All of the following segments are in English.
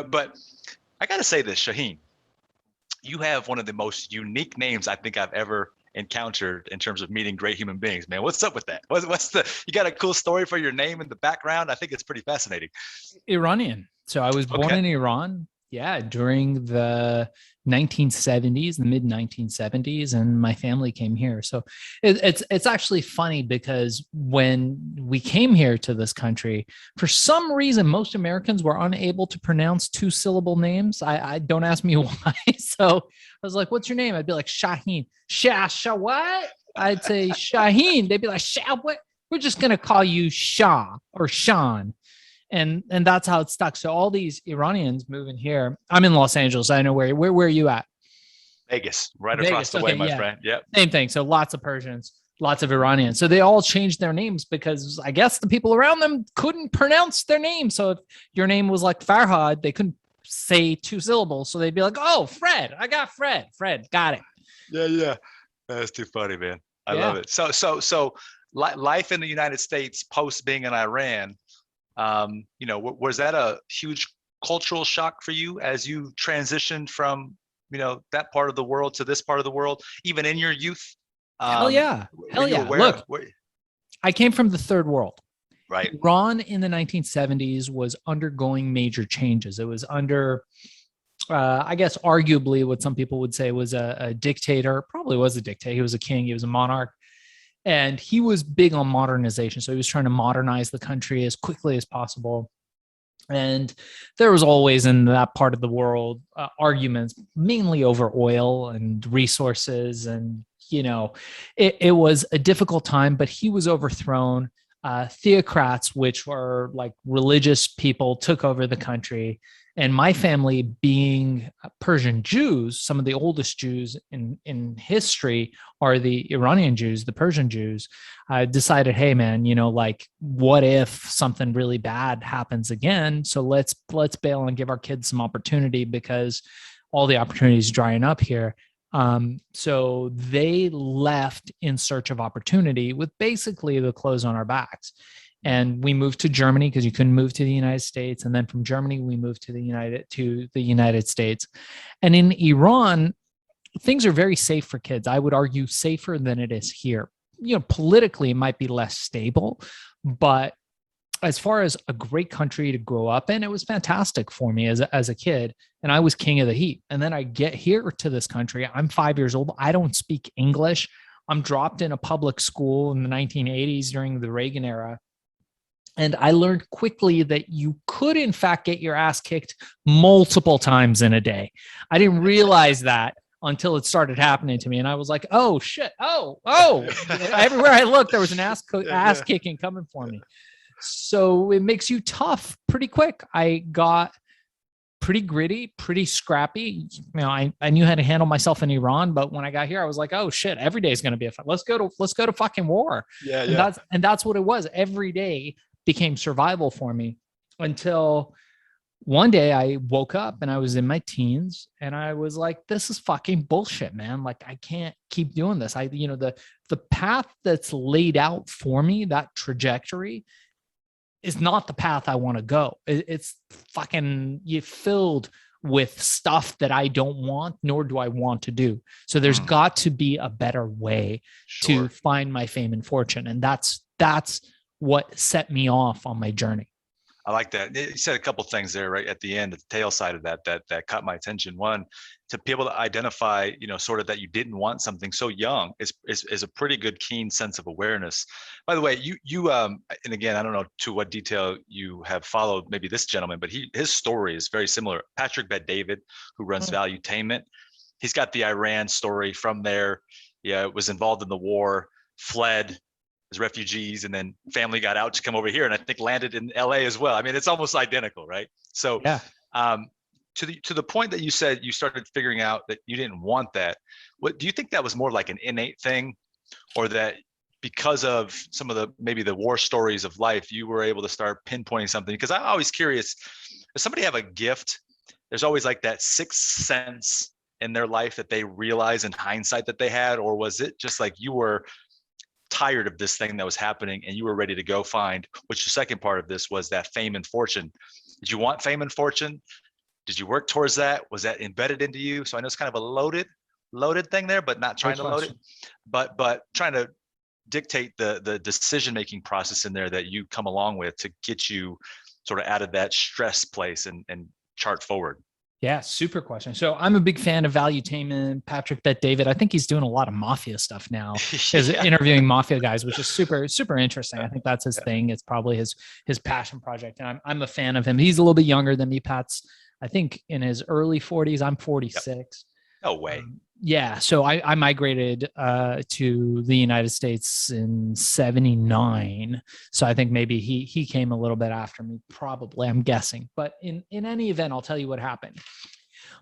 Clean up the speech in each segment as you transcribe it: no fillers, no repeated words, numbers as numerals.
But I got to say this, Shaahin, you have one of the most unique names I think I've ever encountered in terms of meeting great human beings, man. What's up with that? What's the, you got a cool story for your name in the background? I think it's pretty fascinating. Iranian. So I was born Okay. in Iran. Yeah, during the 1970s, the mid 1970s, and my family came here. So it's actually funny because when we came here to this country, for some reason, most Americans were unable to pronounce two syllable names. I don't ask me why. So I was like, "What's your name?" I'd be like Shaahin. Shah what? I'd say Shaahin. They'd be like Shah what? We're just gonna call you Shah or Sean, and that's how it stuck. So all these Iranians moving here. I'm in Los Angeles. I know where are you at? Vegas, right across Vegas. the way, Okay, my yeah. friend. Yep. Same thing. So lots of Persians, lots of Iranians. So they all changed their names because I guess the people around them couldn't pronounce their name. So if your name was like Farhad, they couldn't say two syllables. So they'd be like, "Oh, Fred. I got Fred. Fred, got it." Yeah, yeah. That's too funny, man. I love Yeah. it. So life in the United States post being in Iran, was that a huge cultural shock for you as you transitioned from, that part of the world to this part of the world, even in your youth? Hell yeah. Were Hell you yeah. aware of, Look, I came from the third world. right? Iran in the 1970s was undergoing major changes. It was under, I guess, arguably what some people would say was a dictator. Probably was a dictator. He was a king. He was a monarch, and he was big on modernization. So he was trying to modernize the country as quickly as possible. And there was always in that part of the world arguments, mainly over oil and resources. And, it was a difficult time, but he was overthrown. Theocrats, which were like religious people, took over the country. And my family, being Persian Jews, some of the oldest Jews in history are the Iranian Jews, the Persian Jews. I decided, hey man, like what if something really bad happens again? So let's bail and give our kids some opportunity because all the opportunities drying up here. So they left in search of opportunity with basically the clothes on our backs. And we moved to Germany because you couldn't move to the United States. And then from Germany, we moved to the United States. And in Iran, things are very safe for kids. I would argue safer than it is here. Politically, it might be less stable, but as far as a great country to grow up in, it was fantastic for me as a kid. And I was king of the heap. And then I get here to this country. I'm 5 years old. I don't speak English. I'm dropped in a public school in the 1980s during the Reagan era. And I learned quickly that you could, in fact, get your ass kicked multiple times in a day. I didn't realize that until it started happening to me. And I was like, oh, shit. Oh. Everywhere I looked, there was an ass kicking coming for me. So it makes you tough pretty quick. I got pretty gritty, pretty scrappy. I knew how to handle myself in Iran, but when I got here, I was like, oh shit, every day is going to be a fight. Let's go to fucking war. Yeah, and yeah. That's what it was. Every day became survival for me until one day I woke up and I was in my teens and I was like, this is fucking bullshit, man. Like I can't keep doing this. The path that's laid out for me, that trajectory, is not the path I want to go. It's fucking filled with stuff that I don't want, nor do I want to do. So there's got to be a better way to find my fame and fortune. And that's what set me off on my journey. I like that. You said a couple of things there right at the end, at the tail side of that caught my attention. One, to be able to identify, sort of that you didn't want something so young is a pretty good, keen sense of awareness. By the way, you and again, I don't know to what detail you have followed maybe this gentleman, but his story is very similar. Patrick Bet-David, who runs Valuetainment, he's got the Iran story from there. Yeah, was involved in the war, fled as refugees, and then family got out to come over here, and I think landed in LA as well. I mean, it's almost identical, right? So, yeah. To the point that you said you started figuring out that you didn't want that. What do you think that was more like an innate thing, or that because of some of maybe the war stories of life, you were able to start pinpointing something? Because I'm always curious, does somebody have a gift? There's always like that sixth sense in their life that they realize in hindsight that they had, or was it just like you were tired of this thing that was happening and you were ready to go find, which the second part of this was that fame and fortune. Did you want fame and fortune? Did you work towards that? Was that embedded into you? So I know it's kind of a loaded thing there, but not trying Great to load it, question. but trying to dictate the decision making process in there that you come along with to get you sort of out of that stress place and chart forward. Yeah, super question. So I'm a big fan of Valuetainment, Patrick Bet David. I think he's doing a lot of mafia stuff now, is Yeah, interviewing mafia guys, which is super, super interesting. I think that's his yeah, thing. It's probably his passion project. And I'm a fan of him. He's a little bit younger than me. Pat's, I think, in his early 40s. I'm yep. 46. No way. Yeah, so I migrated to the United States in '79. So I think maybe he came a little bit after me, probably, I'm guessing. But in any event, I'll tell you what happened.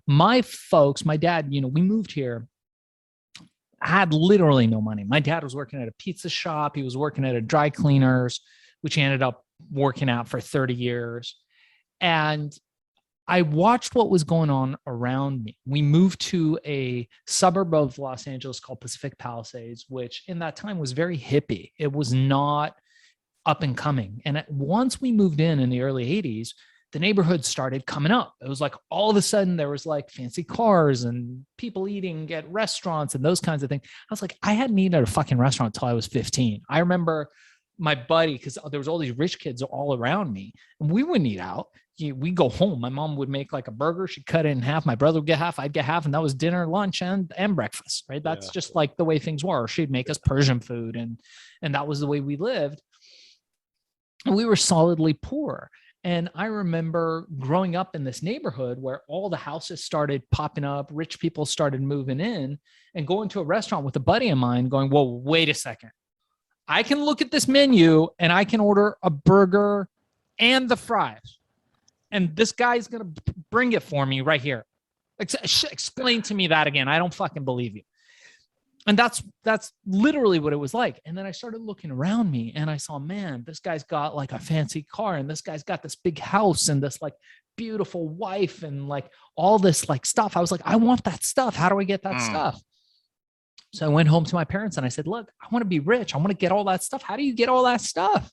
My folks, my dad, we moved here, had literally no money. My dad was working at a pizza shop. He was working at a dry cleaners, which he ended up working at for 30 years. And I watched what was going on around me. We moved to a suburb of Los Angeles called Pacific Palisades, which in that time was very hippie. It was not up and coming. And once we moved in the early 80s, the neighborhood started coming up. It was like all of a sudden there was like fancy cars and people eating at restaurants and those kinds of things. I was like, I hadn't eaten at a fucking restaurant until I was 15. I remember my buddy, because there was all these rich kids all around me, and we wouldn't eat out. We go home. My mom would make like a burger. She'd cut it in half. My brother would get half. I'd get half. And that was dinner, lunch, and breakfast, right? That's just like the way things were. She'd make us Persian food. And that was the way we lived. And we were solidly poor. And I remember growing up in this neighborhood where all the houses started popping up, rich people started moving in, and going to a restaurant with a buddy of mine going, whoa, wait a second. I can look at this menu and I can order a burger and the fries. And this guy's going to bring it for me right here. Explain to me that again. I don't fucking believe you. And that's literally what it was like. And then I started looking around me and I saw, man, this guy's got like a fancy car and this guy's got this big house and this like beautiful wife and like all this like stuff. I was like, I want that stuff. How do I get that stuff? So I went home to my parents and I said, look, I want to be rich. I want to get all that stuff. How do you get all that stuff?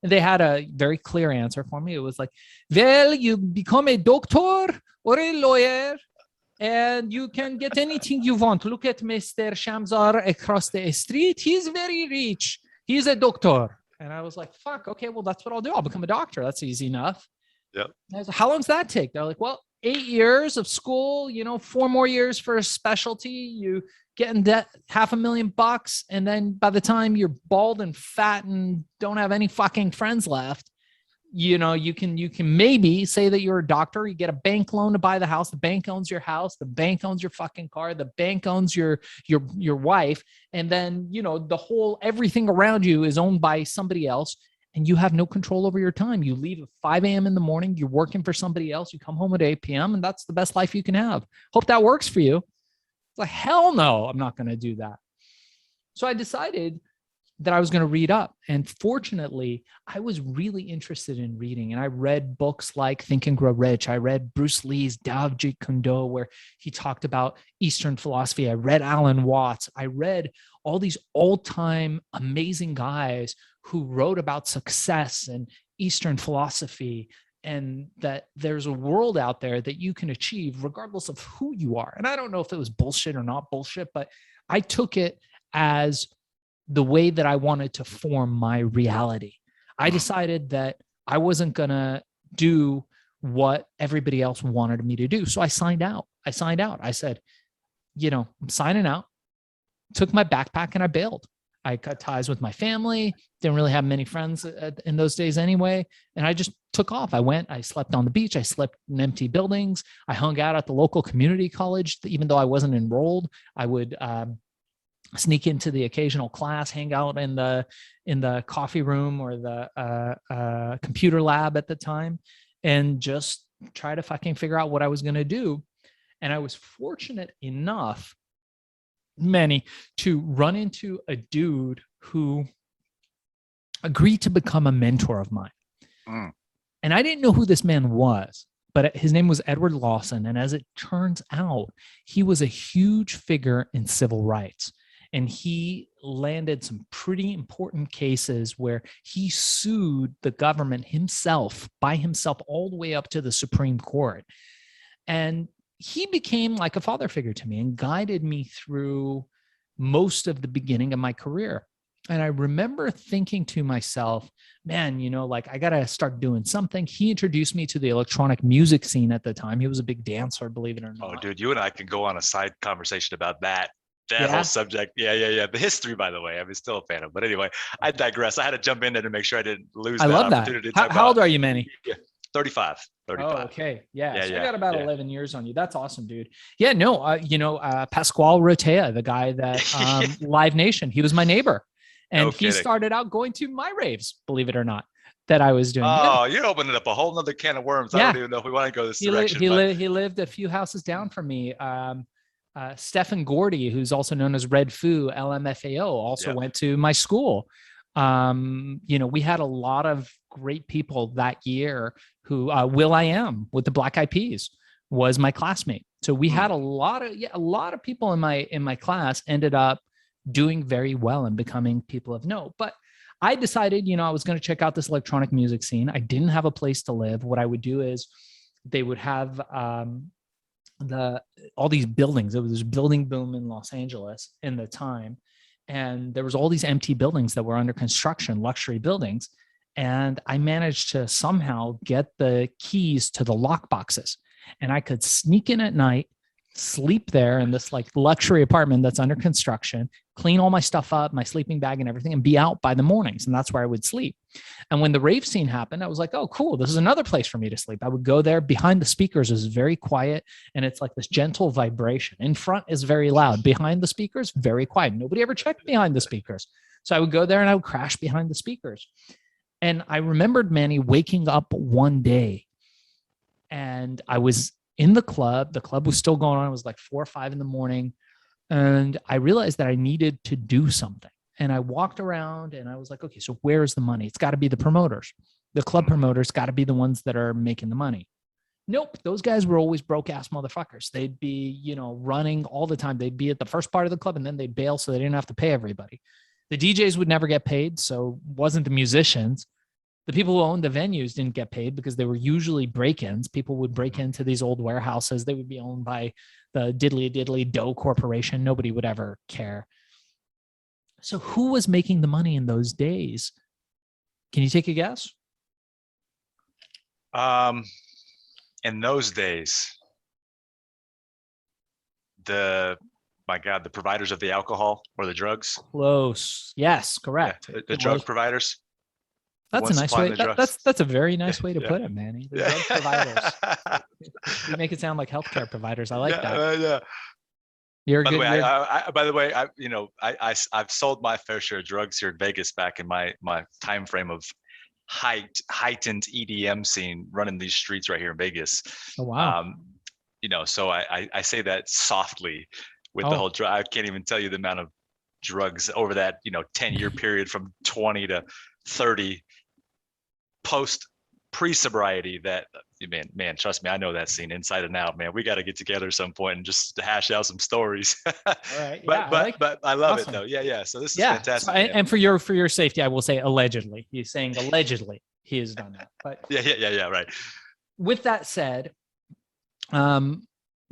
And they had a very clear answer for me. It was like, well, you become a doctor or a lawyer and you can get anything you want. Look at Mr. Shamsar across the street. He's very rich. He's a doctor. And I was like, fuck, okay, well, that's what I'll do. I'll become a doctor. That's easy enough. Yep. I was like, how long does that take? They're like, well, 8 years of school, 4 more years for a specialty. You get in debt $500,000. And then by the time you're bald and fat and don't have any fucking friends left, you can maybe say that you're a doctor. You get a bank loan to buy the house. The bank owns your house. The bank owns your fucking car. The bank owns your wife. And then, the whole, everything around you is owned by somebody else. And you have no control over your time. You leave at 5 a.m. in the morning. You're working for somebody else. You come home at 8 p.m. and that's the best life you can have. Hope that works for you. It's like, hell no, I'm not going to do that. So I decided that I was going to read up. And fortunately, I was really interested in reading. And I read books like Think and Grow Rich. I read Bruce Lee's Tao of Jeet Kune Do, where he talked about Eastern philosophy. I read Alan Watts. I read all these old-time amazing guys who wrote about success and Eastern philosophy, and that there's a world out there that you can achieve regardless of who you are. And I don't know if it was bullshit or not bullshit, but I took it as the way that I wanted to form my reality. I decided that I wasn't going to do what everybody else wanted me to do. So I signed out. I said, I'm signing out, took my backpack and I bailed. I cut ties with my family. Didn't really have many friends in those days anyway. And I just took off. I slept on the beach. I slept in empty buildings. I hung out at the local community college. Even though I wasn't enrolled, I would sneak into the occasional class, hang out in the coffee room or the computer lab at the time, and just try to fucking figure out what I was going to do. And I was fortunate enough, Manny, to run into a dude who agreed to become a mentor of mine. And I didn't know who this man was, but his name was Edward Lawson. And as it turns out, he was a huge figure in civil rights. And he landed some pretty important cases where he sued the government himself, by himself, all the way up to the Supreme Court. And he became like a father figure to me and guided me through most of the beginning of my career. And I remember thinking to myself, man, like I got to start doing something. He introduced me to the electronic music scene at the time. He was a big dancer, believe it or Oh, not. dude, you and I can go on a side conversation about that whole Yeah. subject. Yeah. The history, by the way, I'm still a fan of. But anyway, I digress. I had to jump in there to make sure I didn't lose I that love that. opportunity to talk How about. old are you, Manny? Yeah, 35. Oh, okay. Yeah. So I Yeah. got about 11 years on you. That's awesome, dude. Yeah, no, Pasquale Rotea, the guy that Live Nation, he was my neighbor. And No he kidding. started out going to my raves, believe it or not, that I was doing. Oh, you're opening up a whole nother can of worms. I Yeah. don't even know if we want to go this He direction. But he lived a few houses down from me. Stephen Gordy, who's also known as Red Foo, LMFAO, also went to my school. We had a lot of great people that year who Will I Am with the Black Eyed Peas was my classmate. So we had a lot of people in my class ended up doing very well and becoming people of note. But I decided, I was going to check out this electronic music scene. I didn't have a place to live. What I would do is they would have all these buildings. It was this building boom in Los Angeles in the time. And there was all these empty buildings that were under construction, luxury buildings. And I managed to somehow get the keys to the lock boxes. And I could sneak in at night, sleep there in this like luxury apartment that's under construction, clean all my stuff up, my sleeping bag and everything, and be out by the mornings. And that's where I would sleep. And when the rave scene happened, I was like, oh, cool. This is another place for me to sleep. I would go there. Behind the speakers is very quiet. And it's like this gentle vibration. In front is very loud. Behind the speakers, very quiet. Nobody ever checked behind the speakers. So I would go there and I would crash behind the speakers. And I remembered, Manny, waking up one day and I was in the club. The club was still going on. It was like 4 or 5 in the morning. And I realized that I needed to do something. And I walked around and I was like, okay, so where's the money? It's got to be the promoters. The club promoters got to be the ones that are making the money. Nope. Those guys were always broke ass motherfuckers. They'd be, running all the time. They'd be at the first part of the club and then they'd bail so they didn't have to pay everybody. The DJs would never get paid. So it wasn't the musicians. The people who owned the venues didn't get paid because they were usually break-ins. People would break into these old warehouses. They would be owned by the diddly Doe Corporation. Nobody would ever care. So who was making the money in those days? Can you take a guess? In those days, the providers of the alcohol or the drugs. Close. Yes, correct. Yeah, the drug providers. That's a nice way. That's a very nice way to put it, Manny. The drug providers. You make it sound like healthcare providers. I like that. Yeah. You're by good. The way, I've sold my fair share of drugs here in Vegas back in my time frame of heightened EDM scene running these streets right here in Vegas. Oh wow. So I say that softly with the whole drug. I can't even tell you the amount of drugs over that 10-year period from 20 to 30 pre-sobriety that man, trust me, I know that scene inside and out, man. We got to get together at some point and just hash out some stories. All right. But I love it though. Yeah. So this is fantastic. So and for your safety, I will say allegedly. He's saying allegedly he has done that. But yeah, right. With that said,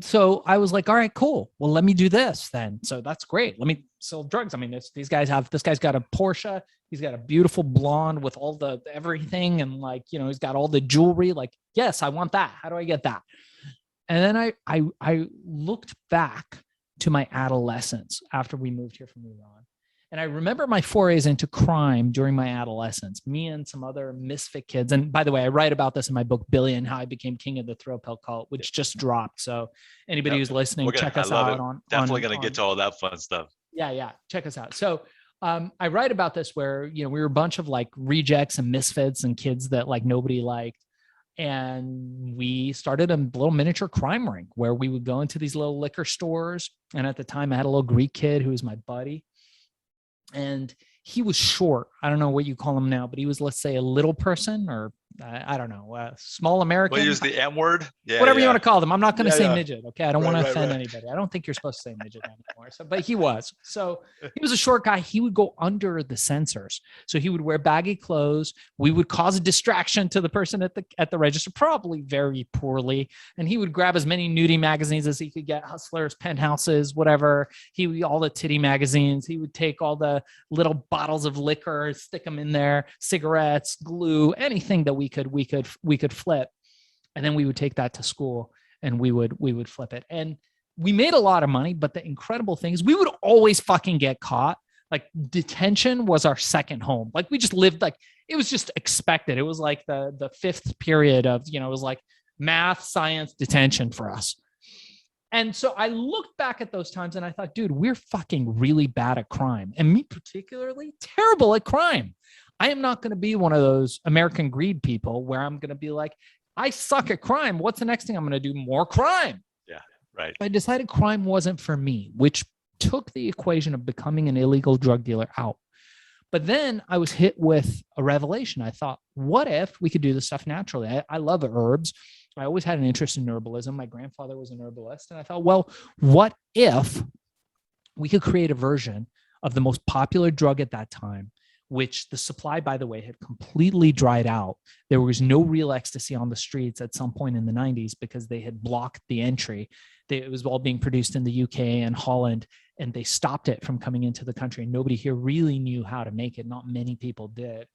so I was like, all right, cool. Well, let me do this then. So that's great. Let me sell drugs. I mean, this guy's got a Porsche. He's got a beautiful blonde with all the everything. And he's got all the jewelry. Like, yes, I want that. How do I get that? And then I looked back to my adolescence after we moved here from Iran. And I remember my forays into crime during my adolescence, me and some other misfit kids. And by the way, I write about this in my book, Billy and How I Became King of the Thrill Pill Cult, which just dropped. So anybody who's listening, check us out on. Definitely going to get to all that fun stuff. Yeah. Check us out. So I write about this where, we were a bunch of rejects and misfits and kids that nobody liked. And we started a little miniature crime ring where we would go into these little liquor stores. And at the time I had a little Greek kid who was my buddy. And he was short. I don't know what you call him now, but he was, let's say, a little person or I don't know, small American. We'll use the M word. Yeah, whatever you yeah. want to call them. I'm not going to Yeah, say yeah. midget. Okay. I don't want to Right, offend right. anybody. I don't think you're supposed to say midget anymore. So, but he was. So he was a short guy. He would go under the sensors. So he would wear baggy clothes. We would cause a distraction to the person at the register, probably very poorly. And he would grab as many nudie magazines as he could get, Hustlers, Penthouses, whatever. All the titty magazines. He would take all the little bottles of liquor, stick them in there, cigarettes, glue, anything that we could flip. And then we would take that to school and we would flip it. And we made a lot of money, but the incredible thing is we would always fucking get caught. Like detention was our second home. Like we just lived, like it was just expected. It was like the fifth period of, it was like math, science, detention for us. And so I looked back at those times and I thought, dude, we're fucking really bad at crime. And me particularly, terrible at crime. I am not going to be one of those American greed people where I'm going to be like, I suck at crime. What's the next thing I'm going to do? More crime. Yeah, right. I decided crime wasn't for me, which took the equation of becoming an illegal drug dealer out. But then I was hit with a revelation. I thought, what if we could do this stuff naturally? I love herbs. I always had an interest in herbalism. My grandfather was an herbalist. And I thought, well, what if we could create a version of the most popular drug at that time, which the supply, by the way, had completely dried out. There was no real ecstasy on the streets at some point in the 90s because they had blocked the entry. It was all being produced in the UK and Holland, and they stopped it from coming into the country. And nobody here really knew how to make it. Not many people did.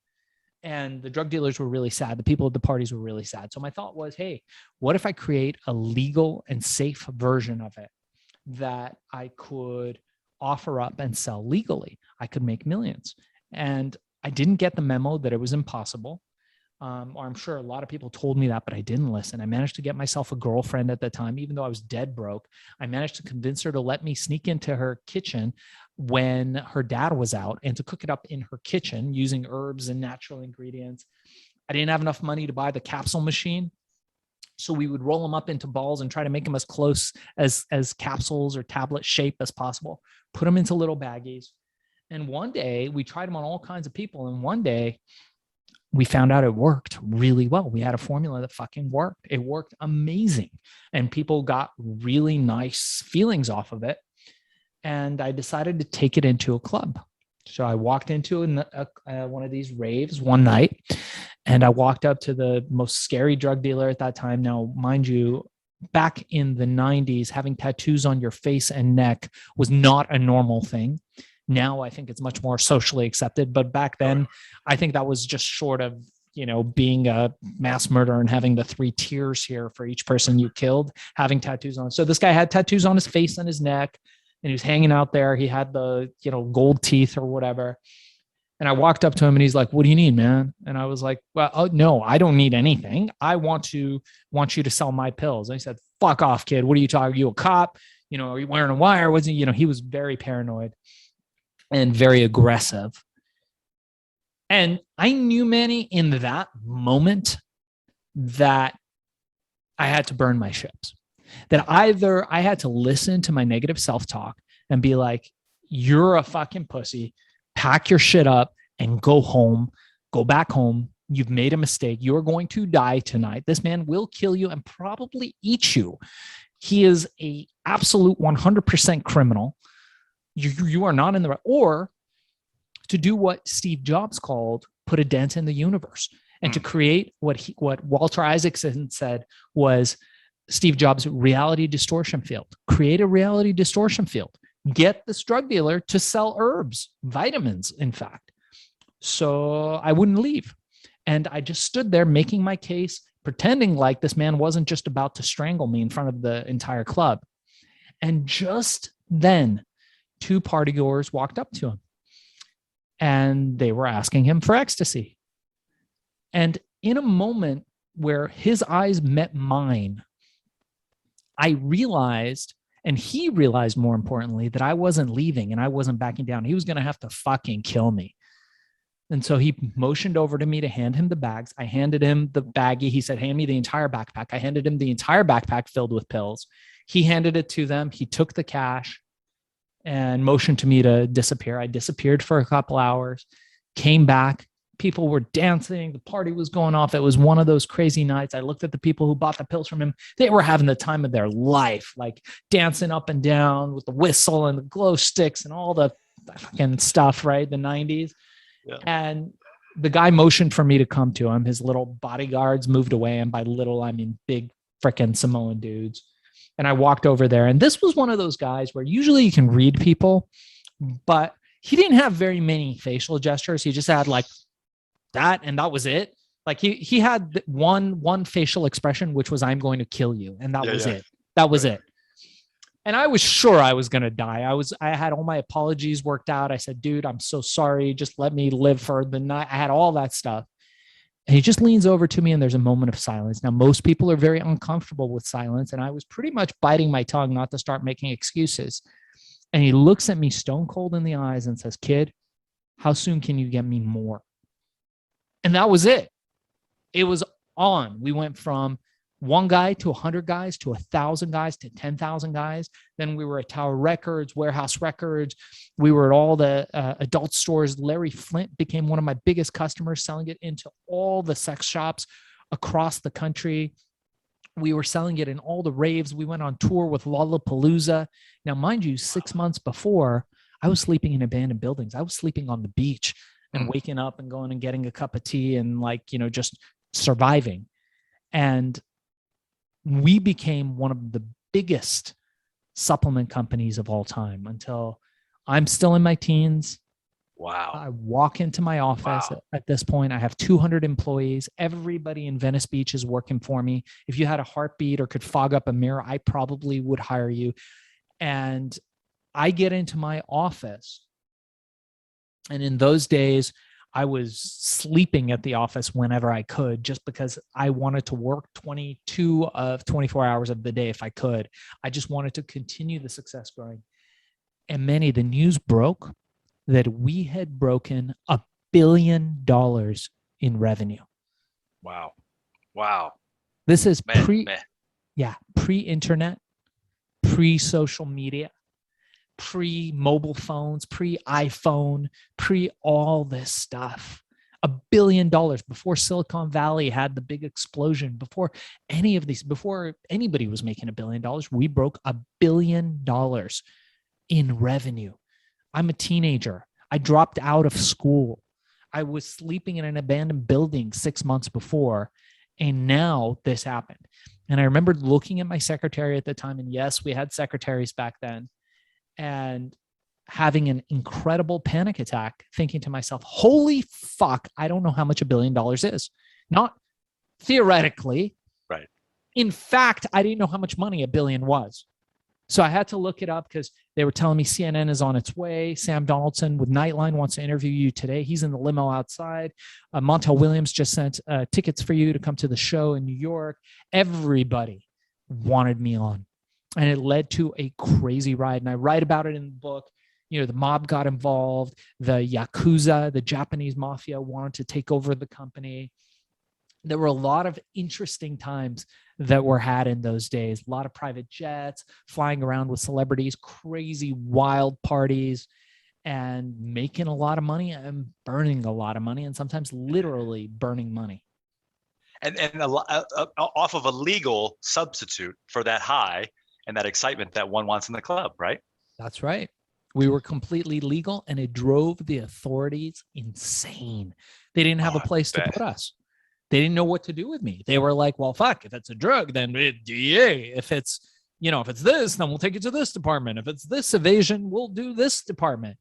And the drug dealers were really sad. The people at the parties were really sad. So my thought was, hey, what if I create a legal and safe version of it that I could offer up and sell legally? I could make millions. And I didn't get the memo that it was impossible. Or I'm sure a lot of people told me that, but I didn't listen. I managed to get myself a girlfriend at the time, even though I was dead broke. I managed to convince her to let me sneak into her kitchen when her dad was out and to cook it up in her kitchen using herbs and natural ingredients. I didn't have enough money to buy the capsule machine. So we would roll them up into balls and try to make them as close as capsules or tablet shape as possible, put them into little baggies. And one day we tried them on all kinds of people. And one day we found out it worked really well. We had a formula that fucking worked. It worked amazing. And people got really nice feelings off of it. And I decided to take it into a club. So I walked into one of these raves one night, and I walked up to the most scary drug dealer at that time. Now, mind you, back in the 90s, having tattoos on your face and neck was not a normal thing. Now I think it's much more socially accepted, but back then I think that was just short of, being a mass murderer and having the 3 tiers here for each person you killed, having tattoos on. So this guy had tattoos on his face and his neck, and he was hanging out there. He had the, gold teeth or whatever. And I walked up to him and he's like, "What do you need, man?" And I was like, "Well, no, I don't need anything. I want you to sell my pills." And he said, "Fuck off, kid. What are you talking? Are you a cop? Are you wearing a wire?" Wasn't he was very paranoid and very aggressive. And I knew, Manny, in that moment that I had to burn my ships. That either I had to listen to my negative self-talk and be like, "You're a fucking pussy. Pack your shit up and go home. Go back home. You've made a mistake. You're going to die tonight. This man will kill you and probably eat you. He is a absolute 100% criminal. You are not in the right." Or to do what Steve Jobs called put a dent in the universe, and to create what Walter Isaacson said was Steve Jobs' reality distortion field. Create a reality distortion field. Get this drug dealer to sell herbs, vitamins, in fact. So I wouldn't leave. And I just stood there making my case, pretending like this man wasn't just about to strangle me in front of the entire club. And just then, 2 partygoers walked up to him and they were asking him for ecstasy. And in a moment where his eyes met mine, I realized, and he realized more importantly, that I wasn't leaving and I wasn't backing down. He was going to have to fucking kill me. And so he motioned over to me to hand him the bags. I handed him the baggie. He said, "Hand me the entire backpack." I handed him the entire backpack filled with pills. He handed it to them. He took the cash and motioned to me to disappear. I disappeared for a couple hours, came back, People were dancing. The party was going off. It was one of those crazy nights. I looked at the people who bought the pills from him. They were having the time of their life, like dancing up and down with the whistle and the glow sticks and all the fucking stuff, right? The 90s. Yeah. And the guy motioned for me to come to him. His little bodyguards moved away. And by little, I mean big freaking Samoan dudes. And I walked over there. And this was one of those guys where usually you can read people, but he didn't have very many facial gestures. He just had like that, and that was it. Like he had one facial expression, which was "I'm going to kill you," and that was it. That was it. And I was sure I was going to die. I had all my apologies worked out. I said, "Dude, I'm so sorry. Just let me live for the night." I had all that stuff. And he just leans over to me, and there's a moment of silence. Now, most people are very uncomfortable with silence, and I was pretty much biting my tongue not to start making excuses. And he looks at me stone cold in the eyes and says, "Kid, how soon can you get me more?" And that was it. It was on. We went from one guy to 100 guys to 1,000 guys to 10,000 guys. Then we were at Tower Records, Warehouse Records. We were at all the adult stores. Larry Flint became one of my biggest customers, selling it into all the sex shops across the country. We were selling it in all the raves. We went on tour with Lollapalooza. Now, mind you, 6 months before, I was sleeping in abandoned buildings. I was sleeping on the beach and waking up and going and getting a cup of tea and just surviving. And we became one of the biggest supplement companies of all time until I'm still in my teens. Wow. I walk into my office at this point. I have 200 employees. Everybody in Venice Beach is working for me. If you had a heartbeat or could fog up a mirror, I probably would hire you. And I get into my office. And in those days, I was sleeping at the office whenever I could, just because I wanted to work 22 of 24 hours of the day if I could. I just wanted to continue the success growing. And Manny, the news broke that we had broken $1 billion in revenue. Wow. Wow. This is pre-internet, pre-social media, pre-mobile phones, pre-iPhone, pre-all this stuff. $1 billion before Silicon Valley had the big explosion, before any of these, before anybody was making $1 billion, we broke $1 billion in revenue. I'm a teenager. I dropped out of school. I was sleeping in an abandoned building 6 months before, and now this happened. And I remember looking at my secretary at the time, and yes, we had secretaries back then, and having an incredible panic attack, thinking to myself, holy fuck, I don't know how much $1 billion is. Not theoretically. Right. In fact, I didn't know how much money $1 billion was. So I had to look it up because they were telling me CNN is on its way. Sam Donaldson with Nightline wants to interview you today. He's in the limo outside. Montel Williams just sent tickets for you to come to the show in New York. Everybody wanted me on. And it led to a crazy ride. And I write about it in the book. You know, the mob got involved. The Yakuza, the Japanese mafia, wanted to take over the company. There were a lot of interesting times that were had in those days. A lot of private jets, flying around with celebrities, crazy wild parties, and making a lot of money and burning a lot of money, and sometimes literally burning money. And off of a legal substitute for that high and that excitement that one wants in the club, right? That's right. We were completely legal, and it drove the authorities insane. They didn't have a place to put us. They didn't know what to do with me. They were like, well, fuck, if it's a drug, then DEA. If it's this, then we'll take it to this department. If it's this evasion, we'll do this department.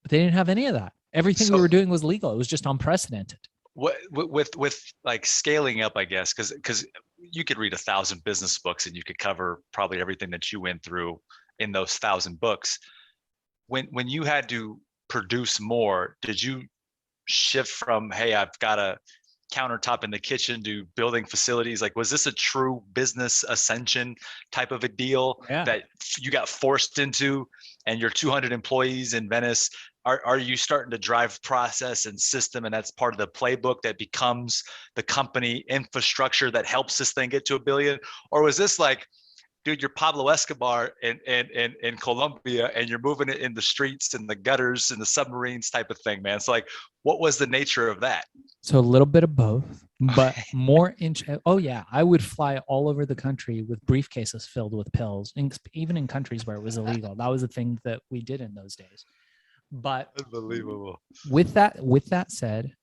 But they didn't have any of that. Everything we were doing was legal. It was just unprecedented. With like scaling up, I guess, because you could read 1,000 business books and you could cover probably everything that you went through in those 1,000 books. When you had to produce more, did you shift from, hey, I've got a countertop in the kitchen to building facilities? Like, was this a true business ascension type of a deal that you got forced into, and your 200 employees in Venice, are you starting to drive process and system, and that's part of the playbook that becomes the company infrastructure that helps this thing get to $1 billion? Or was this like, dude, you're Pablo Escobar in Colombia, and you're moving it in the streets and the gutters and the submarines type of thing, man. It's like, what was the nature of that? So a little bit of both, but more oh yeah, I would fly all over the country with briefcases filled with pills, even in countries where it was illegal. That was a thing that we did in those days. But Unbelievable. With that said,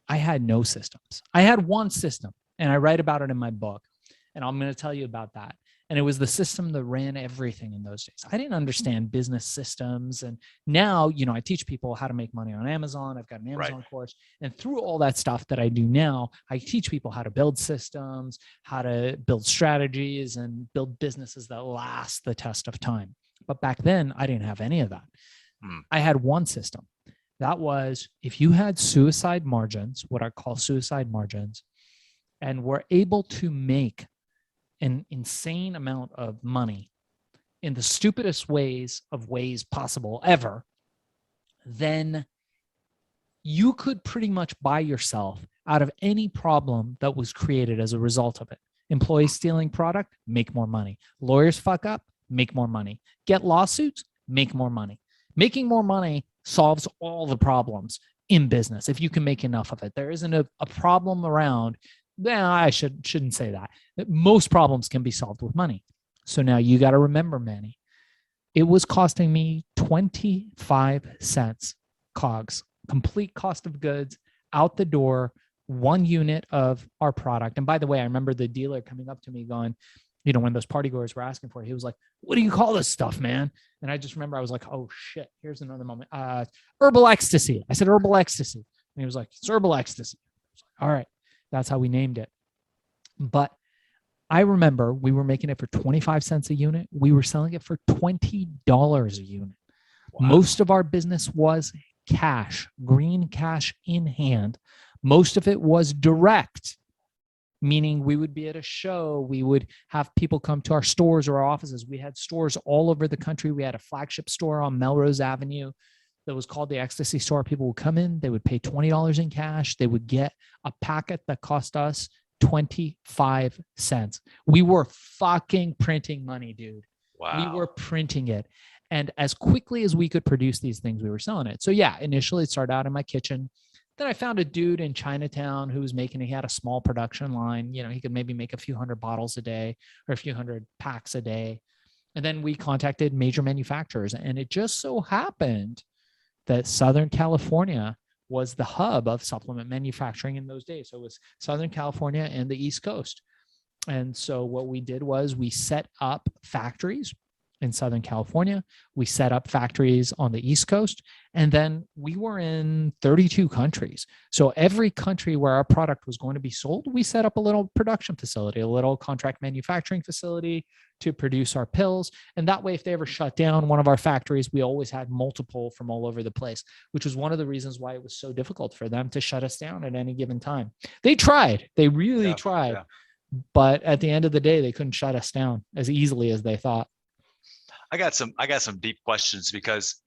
I had no systems. I had one system, and I write about it in my book, and I'm going to tell you about that. And it was the system that ran everything in those days. I didn't understand business systems. And now, I teach people how to make money on Amazon. I've got an Amazon course. And through all that stuff that I do now, I teach people how to build systems, how to build strategies, and build businesses that last the test of time. But back then, I didn't have any of that. I had one system. That was, if you had suicide margins, what I call suicide margins, and were able to make an insane amount of money in the stupidest ways possible ever, then you could pretty much buy yourself out of any problem that was created as a result of it. Employees stealing product, make more money. Lawyers fuck up, make more money. Get lawsuits, make more money. Making more money solves all the problems in business if you can make enough of it. There isn't a problem around. I shouldn't say that. Most problems can be solved with money. So now you got to remember, Manny, it was costing me 25 cents COGS, complete cost of goods, out the door, 1 unit of our product. And by the way, I remember the dealer coming up to me going, when those party goers were asking for it, he was like, "What do you call this stuff, man?" And I just remember I was like, "Oh shit, here's another moment. Herbal ecstasy." I said, "Herbal ecstasy." And he was like, "It's herbal ecstasy." I was like, "All right." That's how we named it. But I remember we were making it for 25 cents a unit. We were selling it for $20 a unit. Wow. Most of our business was cash, green cash in hand. Most of it was direct, meaning we would be at a show. We would have people come to our stores or our offices. We had stores all over the country. We had a flagship store on Melrose Avenue that was called the Ecstasy Store. People would come in, they would pay $20 in cash. They would get a packet that cost us 25 cents. We were fucking printing money, dude. Wow. We were printing it. And as quickly as we could produce these things, we were selling it. So yeah, initially it started out in my kitchen. Then I found a dude in Chinatown who was he had a small production line. He could maybe make a few hundred bottles a day or a few hundred packs a day. And then we contacted major manufacturers. And it just so happened that Southern California was the hub of supplement manufacturing in those days. So it was Southern California and the East Coast. And so what we did was we set up factories in Southern California. We set up factories on the East Coast. And then we were in 32 countries. So every country where our product was going to be sold, we set up a little production facility, a little contract manufacturing facility to produce our pills. And that way, if they ever shut down one of our factories, we always had multiple from all over the place, which was one of the reasons why it was so difficult for them to shut us down at any given time. They tried. They really tried. Yeah. But at the end of the day, they couldn't shut us down as easily as they thought. I got some deep questions because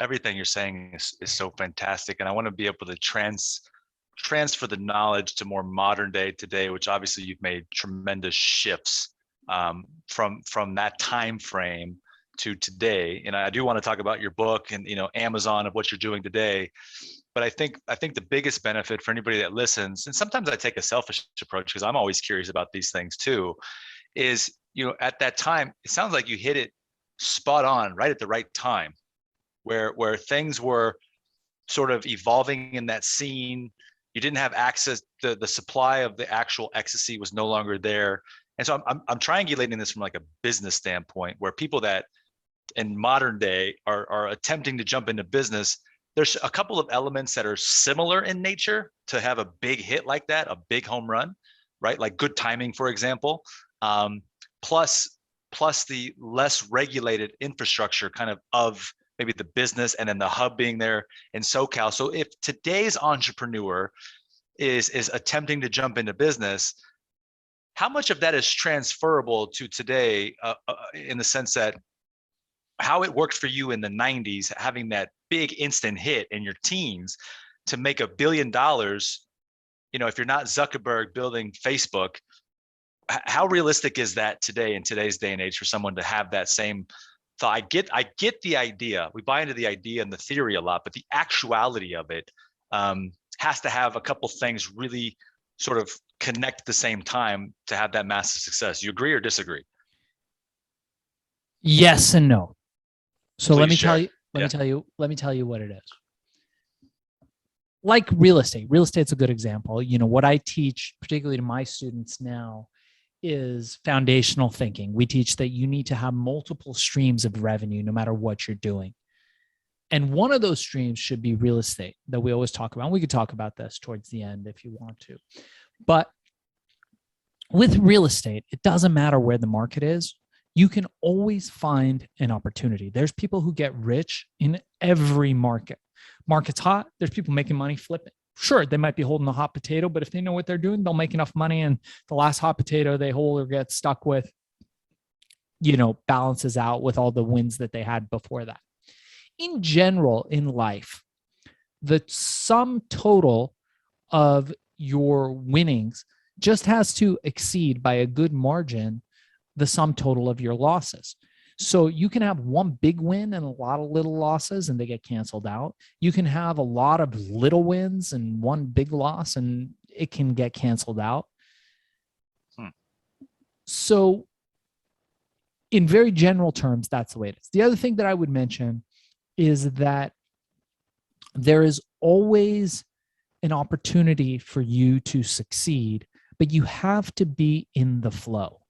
everything you're saying is so fantastic. And I want to be able to transfer the knowledge to more modern day today, which obviously you've made tremendous shifts from that time frame to today. And I do want to talk about your book and, Amazon of what you're doing today. But I think the biggest benefit for anybody that listens, and sometimes I take a selfish approach because I'm always curious about these things too, is, at that time, it sounds like you hit it spot on right at the right time where things were sort of evolving in that scene. You didn't have access, the supply of the actual ecstasy was no longer there. And so I'm triangulating this from like a business standpoint where people that in modern day are attempting to jump into business. There's a couple of elements that are similar in nature to have a big hit like that, a big home run, right? Like good timing, for example, plus the less regulated infrastructure kind of maybe the business and then the hub being there in SoCal. So if today's entrepreneur is attempting to jump into business, how much of that is transferable to today in the sense that how it worked for you in the 90s, having that big instant hit in your teens to make $1 billion, if you're not Zuckerberg building Facebook, how realistic is that today in today's day and age for someone to have that same thought? I get the idea. We buy into the idea and the theory a lot, but the actuality of it has to have a couple things really sort of connect at the same time to have that massive success. You agree or disagree? Yes and no. So Please let me share. tell you. Let me tell you what it is. Like real estate. Real estate's a good example. You know, what I teach, particularly to my students now, is foundational thinking. We teach that you need to have multiple streams of revenue no matter what you're doing. And one of those streams should be real estate that we always talk about. And we could talk about this towards the end if you want to. But with real estate, it doesn't matter where the market is. You can always find an opportunity. There's people who get rich in every market. Market's hot, there's people making money flipping. Sure, they might be holding a hot potato, but if they know what they're doing, they'll make enough money, and the last hot potato they hold or get stuck with, you know, balances out with all the wins that they had before that. In general, in life, the sum total of your winnings just has to exceed by a good margin the sum total of your losses. So you can have one big win and a lot of little losses and they get canceled out. You can have a lot of little wins and one big loss and it can get canceled out. So in very general terms, that's the way it is. The other thing that I would mention is that there is always an opportunity for you to succeed, but you have to be in the flow.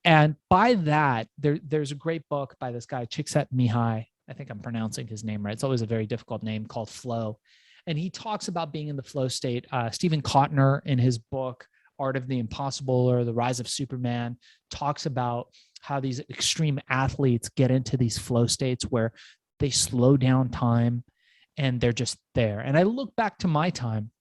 And by that, there's a great book by this guy, Csikszentmihalyi. I think I'm pronouncing his name right. It's always a very difficult name, called Flow. And he talks about being in the flow state. Stephen Kotner, in his book, Art of the Impossible or The Rise of Superman, talks about how these extreme athletes get into these flow states where they slow down time and they're just there. And I look back to my time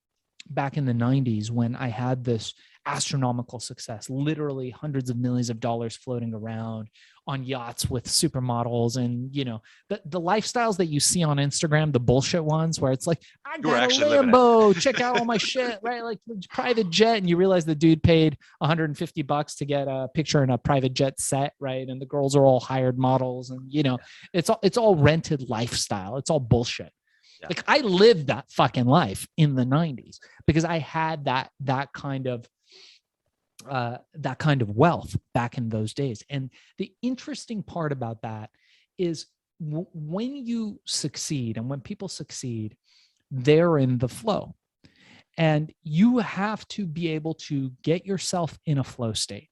back in the 90s when I had this astronomical success, literally hundreds of millions of dollars floating around on yachts with supermodels, and you know, the lifestyles that you see on Instagram, the bullshit ones where it's like, I got a Lambo, check out all my shit, right? Like private jet, and you realize the dude paid $150 to get a picture in a private jet set, right? And the girls are all hired models, and you know, it's all rented lifestyle. It's all bullshit. Yeah. Like I lived that fucking life in the 90s because I had that kind of wealth back in those days. And the interesting part about that is when you succeed and when people succeed, they're in the flow. And you have to be able to get yourself in a flow state,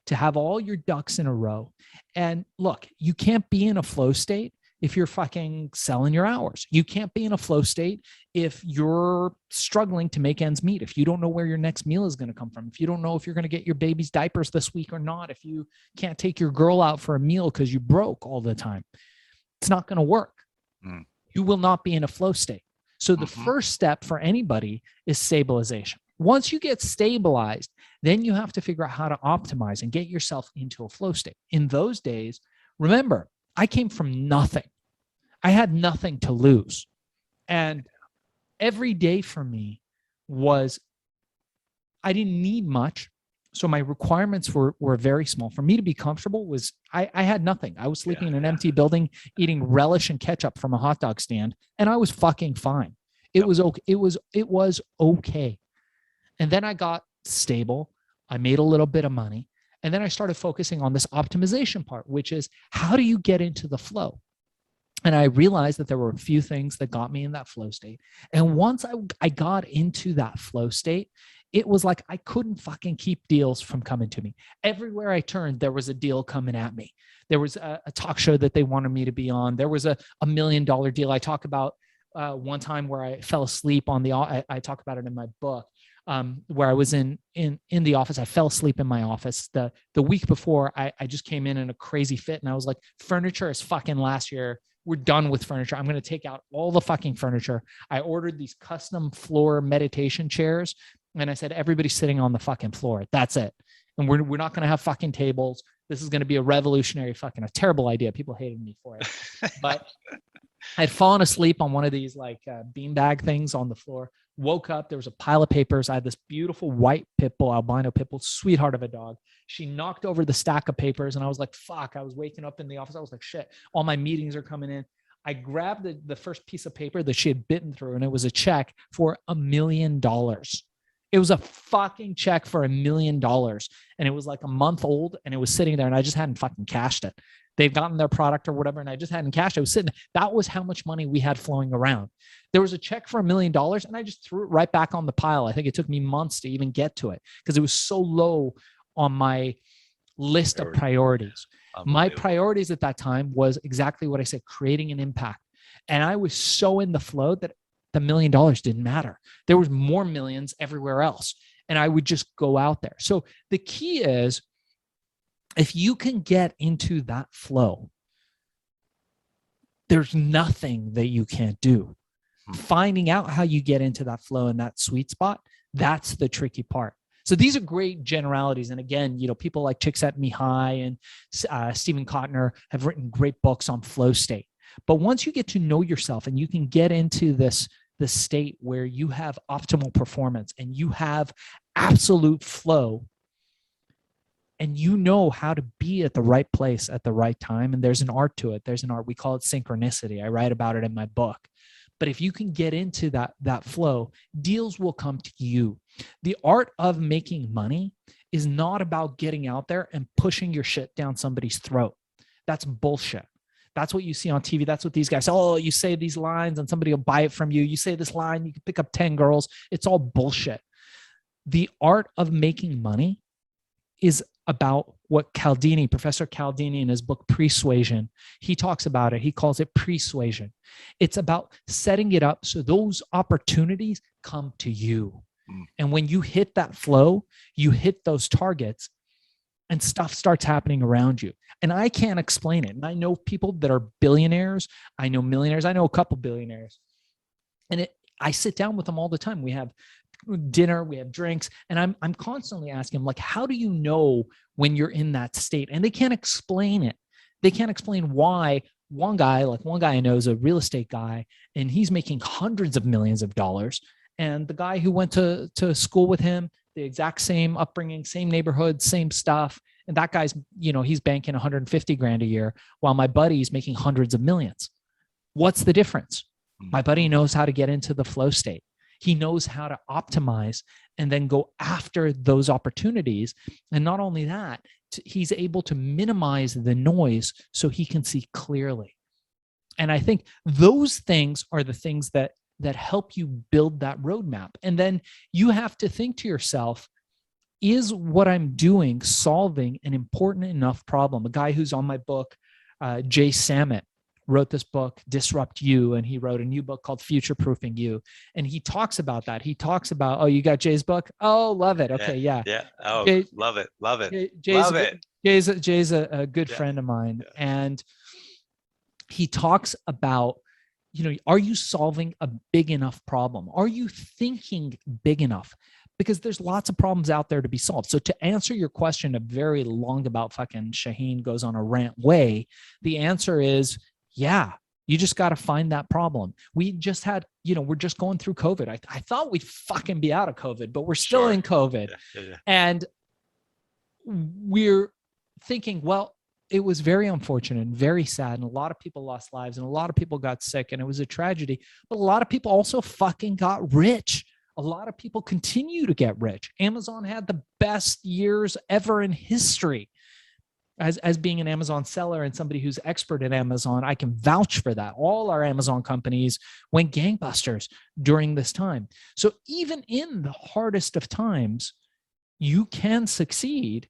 to have all your ducks in a row. And look, you can't be in a flow state if you're fucking selling your hours. You can't be in a flow state if you're struggling to make ends meet, if you don't know where your next meal is going to come from, if you don't know if you're going to get your baby's diapers this week or not, if you can't take your girl out for a meal because you broke all the time. It's not going to work. You will not be in a flow state. So the first step for anybody is stabilization. Once you get stabilized, then you have to figure out how to optimize and get yourself into a flow state. In those days, remember, I came from nothing. I had nothing to lose. And every day for me was, I didn't need much. So my requirements were very small. For me to be comfortable was, I had nothing. I was sleeping in an empty building, eating relish and ketchup from a hot dog stand, and I was fucking fine. It was okay. It was okay. And then I got stable. I made a little bit of money. And then I started focusing on this optimization part, which is how do you get into the flow? And I realized that there were a few things that got me in that flow state. And once I got into that flow state, it was like I couldn't fucking keep deals from coming to me. Everywhere I turned, there was a deal coming at me. There was a talk show that they wanted me to be on. There was a $1 million deal. I talk about one time where I fell asleep on I talk about it in my book. Where I was in the office. I fell asleep in my office the week before. I just came in a crazy fit, and I was like, furniture is fucking last year. We're done with furniture. I'm going to take out all the fucking furniture. I ordered these custom floor meditation chairs, and I said, everybody's sitting on the fucking floor. That's it. And we're not going to have fucking tables. This is going to be a revolutionary a terrible idea. People hated me for it. But I'd fallen asleep on one of these like beanbag things on the floor. Woke up, there was a pile of papers. I had this beautiful white pit bull, albino pit bull, sweetheart of a dog. She knocked over the stack of papers, and I was like, fuck. I was waking up in the office. I was like, shit, all my meetings are coming in. I grabbed the first piece of paper that she had bitten through, and it was a check for $1 million. It was a fucking check for $1 million. And it was like a month old, and it was sitting there, and I just hadn't fucking cashed it. They've gotten their product or whatever, and I just hadn't cashed it. I was sitting there. That was how much money we had flowing around. There was a check for $1 million, and I just threw it right back on the pile. I think it took me months to even get to it because it was so low on my list of priorities. My priorities at that time was exactly what I said, creating an impact. And I was so in the flow that the $1 million didn't matter. There was more millions everywhere else. And I would just go out there. So the key is, if you can get into that flow, there's nothing that you can't do. Finding out how you get into that flow and that sweet spot, that's the tricky part. So these are great generalities. And again, people like Csikszentmihalyi and Stephen Kotner have written great books on flow state. But once you get to know yourself and you can get into this state where you have optimal performance and you have absolute flow, and you know how to be at the right place at the right time. And there's an art to it. There's an art. We call it synchronicity. I write about it in my book. But if you can get into that flow, deals will come to you. The art of making money is not about getting out there and pushing your shit down somebody's throat. That's bullshit. That's what you see on TV. That's what these guys say. Oh, you say these lines and somebody will buy it from you. You say this line, you can pick up 10 girls. It's all bullshit. The art of making money is about what Professor Cialdini in his book Persuasion, he talks about it. He calls it persuasion. It's about setting it up so those opportunities come to you. And when you hit that flow, you hit those targets and stuff starts happening around you. And I can't explain it. And I know people that are billionaires. I know millionaires. I know a couple billionaires. And I sit down with them all the time. We have dinner, we have drinks, and I'm constantly asking them, like, how do you know when you're in that state? And they can't explain it. They can't explain why. One guy I know is a real estate guy, and he's making hundreds of millions of dollars. And the guy who went to school with him, the exact same upbringing, same neighborhood, same stuff. And that guy's, he's banking 150 grand a year, while my buddy's making hundreds of millions. What's the difference? My buddy knows how to get into the flow state. He knows how to optimize and then go after those opportunities. And not only that, he's able to minimize the noise so he can see clearly. And I think those things are the things that help you build that roadmap. And then you have to think to yourself, is what I'm doing solving an important enough problem? A guy who's on my book, Jay Samit, wrote this book, Disrupt You, and he wrote a new book called Future Proofing You. And he talks about that. He talks about, oh, you got Jay's book? Oh, love it. Okay, yeah. Oh, love it. Jay's a good friend of mine. Yeah. And he talks about, are you solving a big enough problem? Are you thinking big enough? Because there's lots of problems out there to be solved. So to answer your question, a very long about fucking Shaahin goes on a rant way, the answer is, yeah, you just got to find that problem. We just had, we're just going through COVID. I thought we'd fucking be out of COVID, but we're still in COVID. Yeah. And we're thinking, well, it was very unfortunate and very sad. And a lot of people lost lives and a lot of people got sick and it was a tragedy. But a lot of people also fucking got rich. A lot of people continue to get rich. Amazon had the best years ever in history. As being an Amazon seller and somebody who's expert at Amazon, I can vouch for that. All our Amazon companies went gangbusters during this time. So even in the hardest of times, you can succeed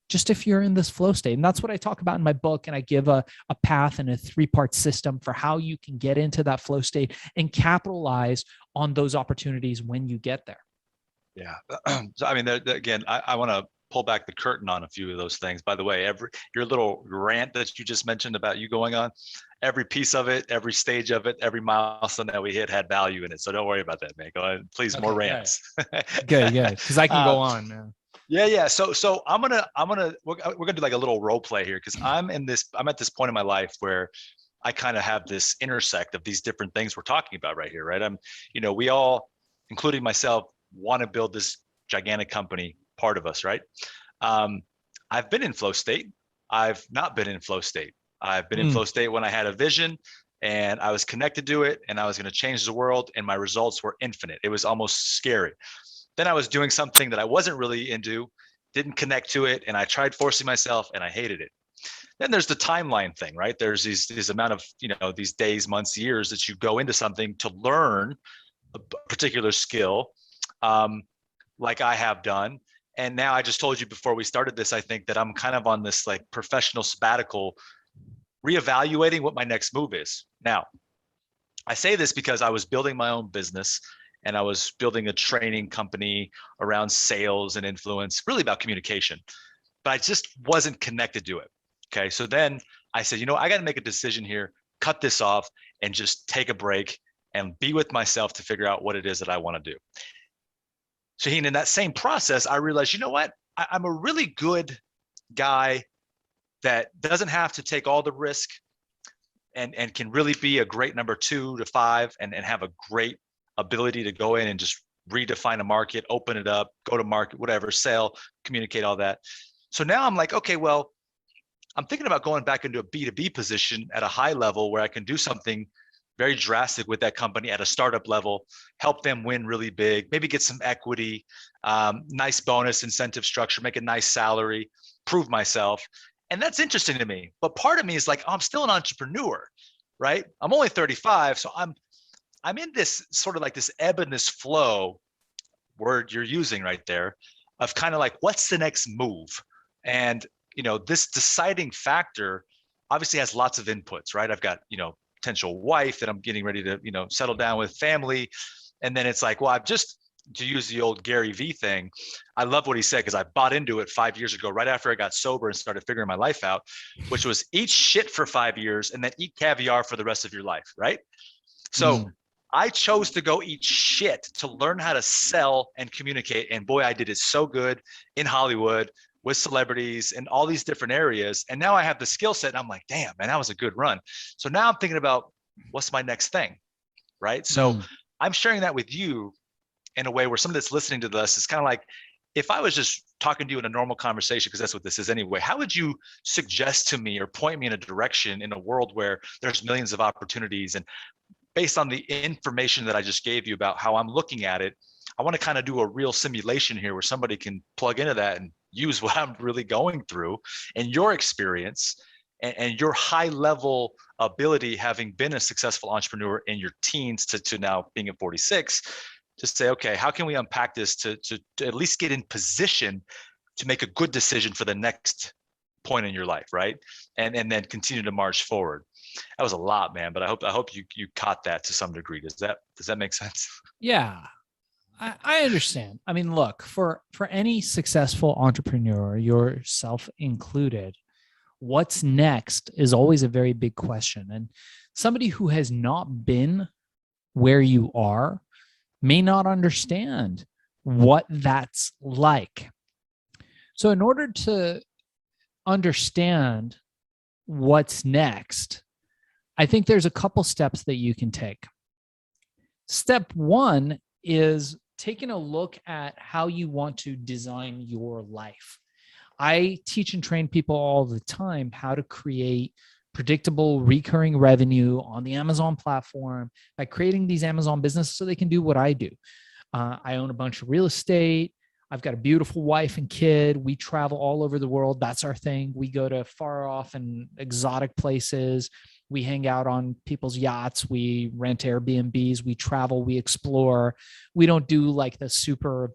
just if you're in this flow state. And that's what I talk about in my book. And I give a path and a 3-part system for how you can get into that flow state and capitalize on those opportunities when you get there. Yeah. So, I mean, again, I want to pull back the curtain on a few of those things. By the way, your little rant that you just mentioned about you going on, every piece of it, every stage of it, every milestone that we hit had value in it. So don't worry about that, man. Go ahead, please. Okay, more rants. Good. Because I can go on, man. Yeah. So we're gonna do like a little role play here because I'm at this point in my life where I kind of have this intersect of these different things we're talking about right here, right? We all including myself, want to build this gigantic company, part of us, right? Um, I've been in flow state. I've not been in flow state. I've been in flow state when I had a vision and I was connected to it and I was going to change the world and my results were infinite. It was almost scary. Then I was doing something that I wasn't really into, didn't connect to it, and I tried forcing myself and I hated it. Then there's the timeline thing, right? There's these amount of, these days, months, years that you go into something to learn a particular skill, um, like I have done. And now I just told you before we started this, I think that I'm kind of on this like professional sabbatical, reevaluating what my next move is. Now, I say this because I was building my own business and I was building a training company around sales and influence, really about communication, but I just wasn't connected to it. Okay. So then I said, I got to make a decision here, cut this off and just take a break and be with myself to figure out what it is that I want to do. Shaahin, in that same process, I realized, you know what? I'm a really good guy that doesn't have to take all the risk and can really be a great number 2 to 5 and have a great ability to go in and just redefine a market, open it up, go to market, whatever, sell, communicate, all that. So now I'm like, okay, well, I'm thinking about going back into a B2B position at a high level where I can do something very drastic with that company at a startup level, help them win really big, maybe get some equity, nice bonus incentive structure, make a nice salary, prove myself. And that's interesting to me. But part of me is like, oh, I'm still an entrepreneur, right? I'm only 35. So I'm in this sort of like this ebb and this flow word you're using right there of kind of like, what's the next move? And, this deciding factor obviously has lots of inputs, right? I've got, potential wife that I'm getting ready to, settle down with, family. And then it's like, well, I've just, to use the old Gary V thing, I love what he said because I bought into it 5 years ago, right after I got sober and started figuring my life out, which was eat shit for 5 years and then eat caviar for the rest of your life, right? So I chose to go eat shit to learn how to sell and communicate. And boy, I did it so good in Hollywood with celebrities in all these different areas. And now I have the skill set and I'm like, damn, man, that was a good run. So now I'm thinking about what's my next thing, right? So I'm sharing that with you in a way where somebody that's listening to this is kind of like, if I was just talking to you in a normal conversation, because that's what this is anyway, how would you suggest to me or point me in a direction in a world where there's millions of opportunities? And based on the information that I just gave you about how I'm looking at it, I want to kind of do a real simulation here where somebody can plug into that and use what I'm really going through and your experience and your high level ability, having been a successful entrepreneur in your teens to now being at 46, to say, okay, how can we unpack this to at least get in position to make a good decision for the next point in your life, right? And then continue to march forward. That was a lot, man, but I hope you caught that to some degree. Does that make sense? Yeah, I understand. I mean, look, for any successful entrepreneur, yourself included, what's next is always a very big question. And somebody who has not been where you are may not understand what that's like. So in order to understand what's next, I think there's a couple steps that you can take. Step one is taking a look at how you want to design your life. I teach and train people all the time how to create predictable recurring revenue on the Amazon platform by creating these Amazon businesses so they can do what I do. I own a bunch of real estate. I've got a beautiful wife and kid. We travel all over the world. That's our thing. We go to far off and exotic places. We hang out on people's yachts. We rent Airbnbs. We travel. We explore. We don't do like the super,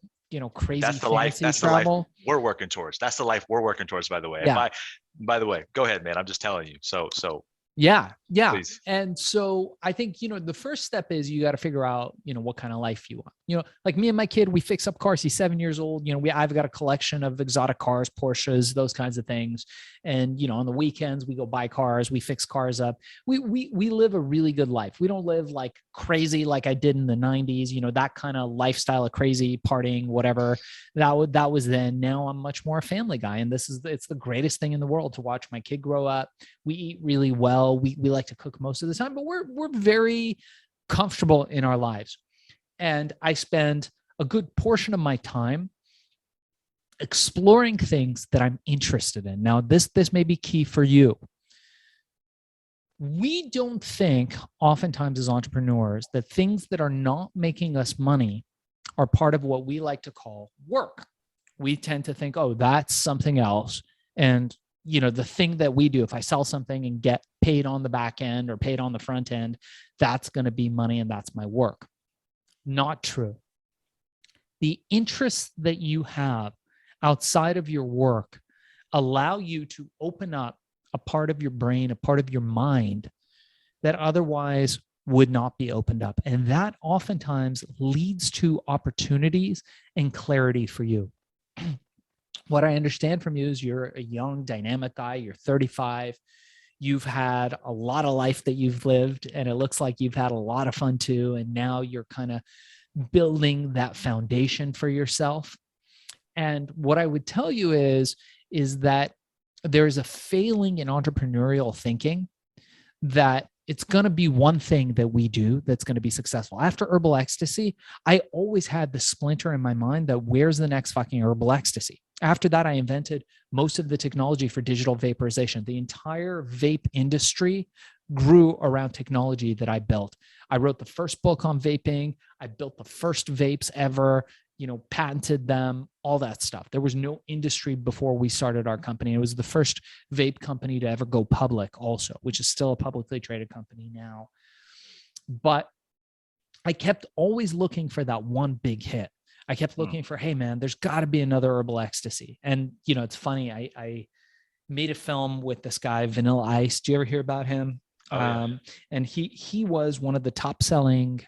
crazy That's the fancy life. That's travel. the life we're working towards. That's the life we're working towards, by the way. Yeah. By the way, go ahead, man. I'm just telling you. So Yeah. please. And so I think, the first step is you got to figure out, what kind of life you want. Like me and my kid, we fix up cars. He's 7 years old. I've got a collection of exotic cars, Porsches, those kinds of things. And, on the weekends we go buy cars, we fix cars up. We live a really good life. We don't live like crazy, like I did in the 90s, that kind of lifestyle of crazy partying, whatever that was then. Now I'm much more a family guy. And it's the greatest thing in the world to watch my kid grow up. We eat really well. We like to cook most of the time, but we're very comfortable in our lives. And I spend a good portion of my time exploring things that I'm interested in. Now, this may be key for you. We don't think oftentimes as entrepreneurs that things that are not making us money are part of what we like to call work. We tend to think, oh, that's something else. And, the thing that we do, if I sell something and get paid on the back end or paid on the front end, that's going to be money and that's my work. Not true. The interests that you have outside of your work allow you to open up a part of your brain, a part of your mind that otherwise would not be opened up. And that oftentimes leads to opportunities and clarity for you. What I understand from you is you're a young, dynamic guy. You're 35. You've had a lot of life that you've lived, and it looks like you've had a lot of fun too. And now you're kind of building that foundation for yourself. And what I would tell you is that there's a failing in entrepreneurial thinking that it's going to be one thing that we do that's going to be successful. After herbal ecstasy, I always had the splinter in my mind that where's the next fucking herbal ecstasy? After that, I invented most of the technology for digital vaporization. The entire vape industry grew around technology that I built. I wrote the first book on vaping. I built the first vapes ever, patented them, all that stuff. There was no industry before we started our company. It was the first vape company to ever go public also, which is still a publicly traded company now. But I kept always looking for that one big hit. I kept looking for, hey man, there's got to be another herbal ecstasy. And, it's funny. I made a film with this guy, Vanilla Ice. Do you ever hear about him? Oh, yeah. And he was one of the top selling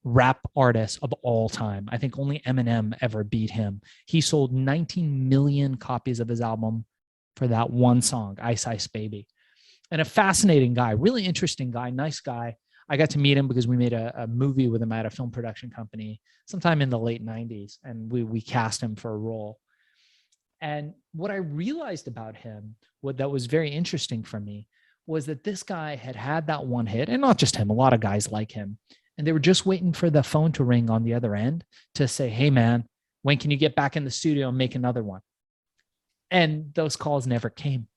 rap artists of all time. I think only Eminem ever beat him. He sold 19 million copies of his album for that one song, Ice Ice Baby. And a fascinating guy, really interesting guy, nice guy. I got to meet him because we made a movie with him at a film production company sometime in the late 90s. And we cast him for a role. And what I realized about him, what that was very interesting for me, was that this guy had that one hit, and not just him, a lot of guys like him. And they were just waiting for the phone to ring on the other end to say, hey man, when can you get back in the studio and make another one? And those calls never came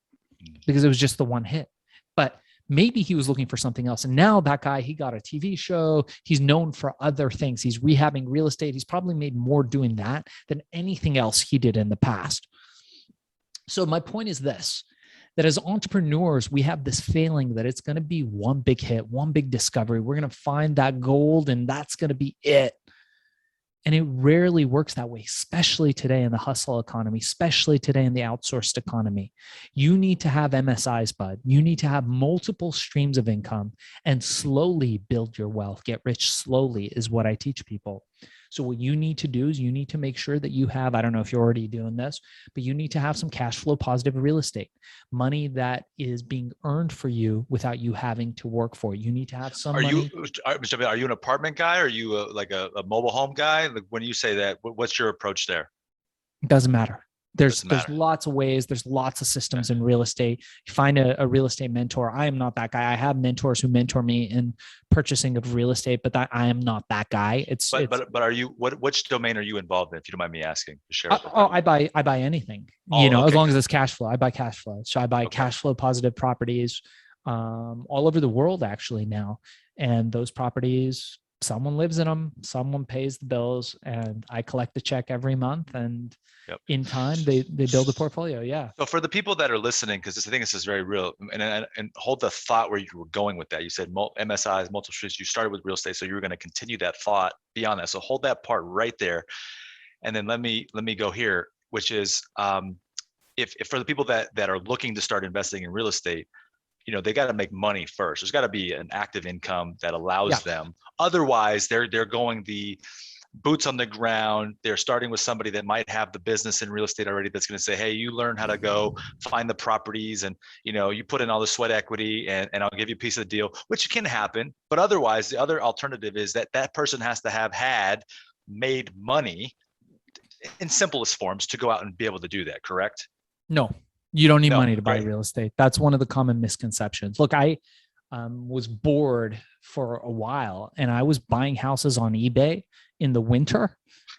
because it was just the one hit. But maybe he was looking for something else. And now that guy, he got a TV show. He's known for other things. He's rehabbing real estate. He's probably made more doing that than anything else he did in the past. So my point is this, that as entrepreneurs, we have this feeling that it's going to be one big hit, one big discovery. We're going to find that gold and that's going to be it. And it rarely works that way, especially today in the hustle economy, especially today in the outsourced economy. You need to have MSIs, bud. You need to have multiple streams of income and slowly build your wealth. Get rich slowly is what I teach people. So what you need to do is you need to make sure that you have, I don't know if you're already doing this, but you need to have some cash flow positive real estate, money that is being earned for you without you having to work for it. You need to have some money. Are you an apartment guy? Or are you a mobile home guy? Like, when you say that, what's your approach there? It doesn't matter. There's lots of ways. There's lots of systems in real estate. You find a real estate mentor. I am not that guy. I have mentors who mentor me in purchasing of real estate, but I am not that guy. But are you, which domain are you involved in? If you don't mind me asking, to share. I buy anything, as long as it's cash flow. I buy cash flow. So I buy cash flow positive properties all over the world actually now. And those properties, someone lives in them, someone pays the bills, and I collect the check every month. And in time, they build a portfolio. Yeah. So for the people that are listening, because I think this is very real, and hold the thought where you were going with that. You said MSIs, multiple streets. You started with real estate, so you were going to continue that thought beyond that. So hold that part right there, and then let me go here, which is if for the people that are looking to start investing in real estate, they got to make money first. There's got to be an active income that allows them. Otherwise, they're going the boots on the ground. They're starting with somebody that might have the business in real estate already, that's going to say, hey, you learn how to go find the properties, and you put in all the sweat equity, and I'll give you a piece of the deal, which can happen. But otherwise, the other alternative is that person has to have made money in simplest forms to go out and be able to do that. Correct? No, you don't need money to buy real estate. That's one of the common misconceptions. Look, I was bored for a while, and I was buying houses on eBay in the winter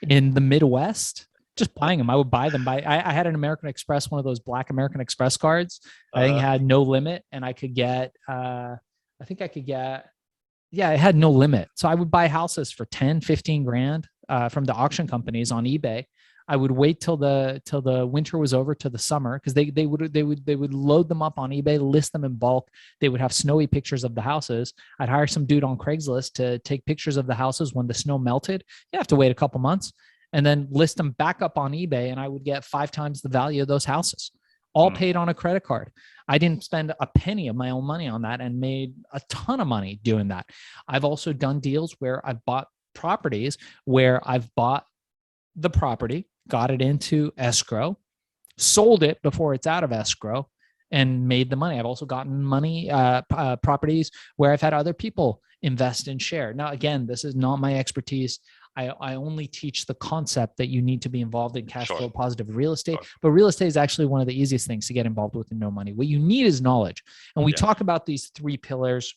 in the Midwest, just buying them. I would buy them. I had an American Express, one of those black American Express cards. I think it had no limit, and I could get, yeah, it had no limit. So I would buy houses for 10, 15 grand from the auction companies on eBay. I would wait till the winter was over to the summer, because they would load them up on eBay, list them in bulk. They would have snowy pictures of the houses. I'd hire some dude on Craigslist to take pictures of the houses when the snow melted. You have to wait a couple months, and then list them back up on eBay, and I would get 5 times the value of those houses, all paid on a credit card. I didn't spend a penny of my own money on that and made a ton of money doing that. I've also done deals where I've bought properties where I've bought the property, got it into escrow, sold it before it's out of escrow, and made the money. I've also gotten money, properties where I've had other people invest and share. Now, again, this is not my expertise. I only teach the concept that you need to be involved in cash flow positive real estate, but real estate is actually one of the easiest things to get involved with in no money. What you need is knowledge. And we talk about these 3 pillars,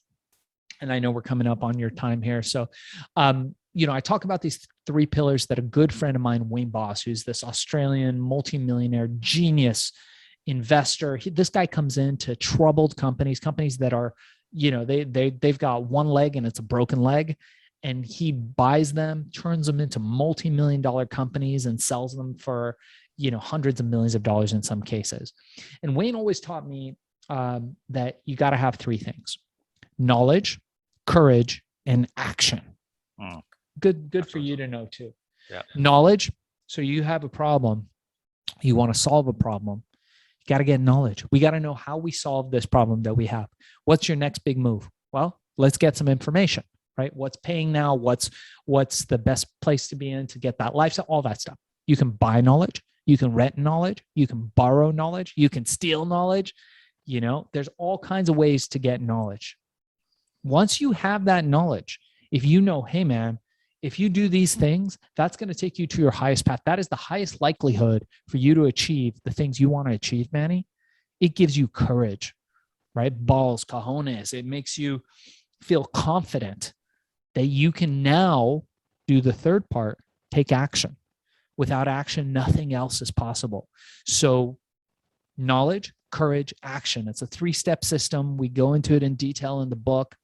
and I know we're coming up on your time here. So, I talk about these 3 pillars that a good friend of mine, Wayne Boss, who's this Australian multimillionaire genius investor. This guy comes into troubled companies that are, they've got one leg and it's a broken leg. And he buys them, turns them into multi-million-dollar companies, and sells them for, hundreds of millions of dollars in some cases. And Wayne always taught me that you got to have 3 things: knowledge, courage, and action. Good for you to know too. Yeah. Knowledge. So you have a problem, you want to solve a problem. You got to get knowledge. We got to know how we solve this problem that we have. What's your next big move? Well, let's get some information. Right? What's paying now? What's the best place to be in to get that lifestyle? All that stuff. You can buy knowledge. You can rent knowledge. You can borrow knowledge. You can steal knowledge. There's all kinds of ways to get knowledge. Once you have that knowledge, if you know, hey man, if you do these things, that's going to take you to your highest path. That is the highest likelihood for you to achieve the things you want to achieve, Manny. It gives you courage, right? Balls, cojones. It makes you feel confident that you can now do the third part, take action. Without action, nothing else is possible. So knowledge, courage, action. It's a 3-step system. We go into it in detail in the book,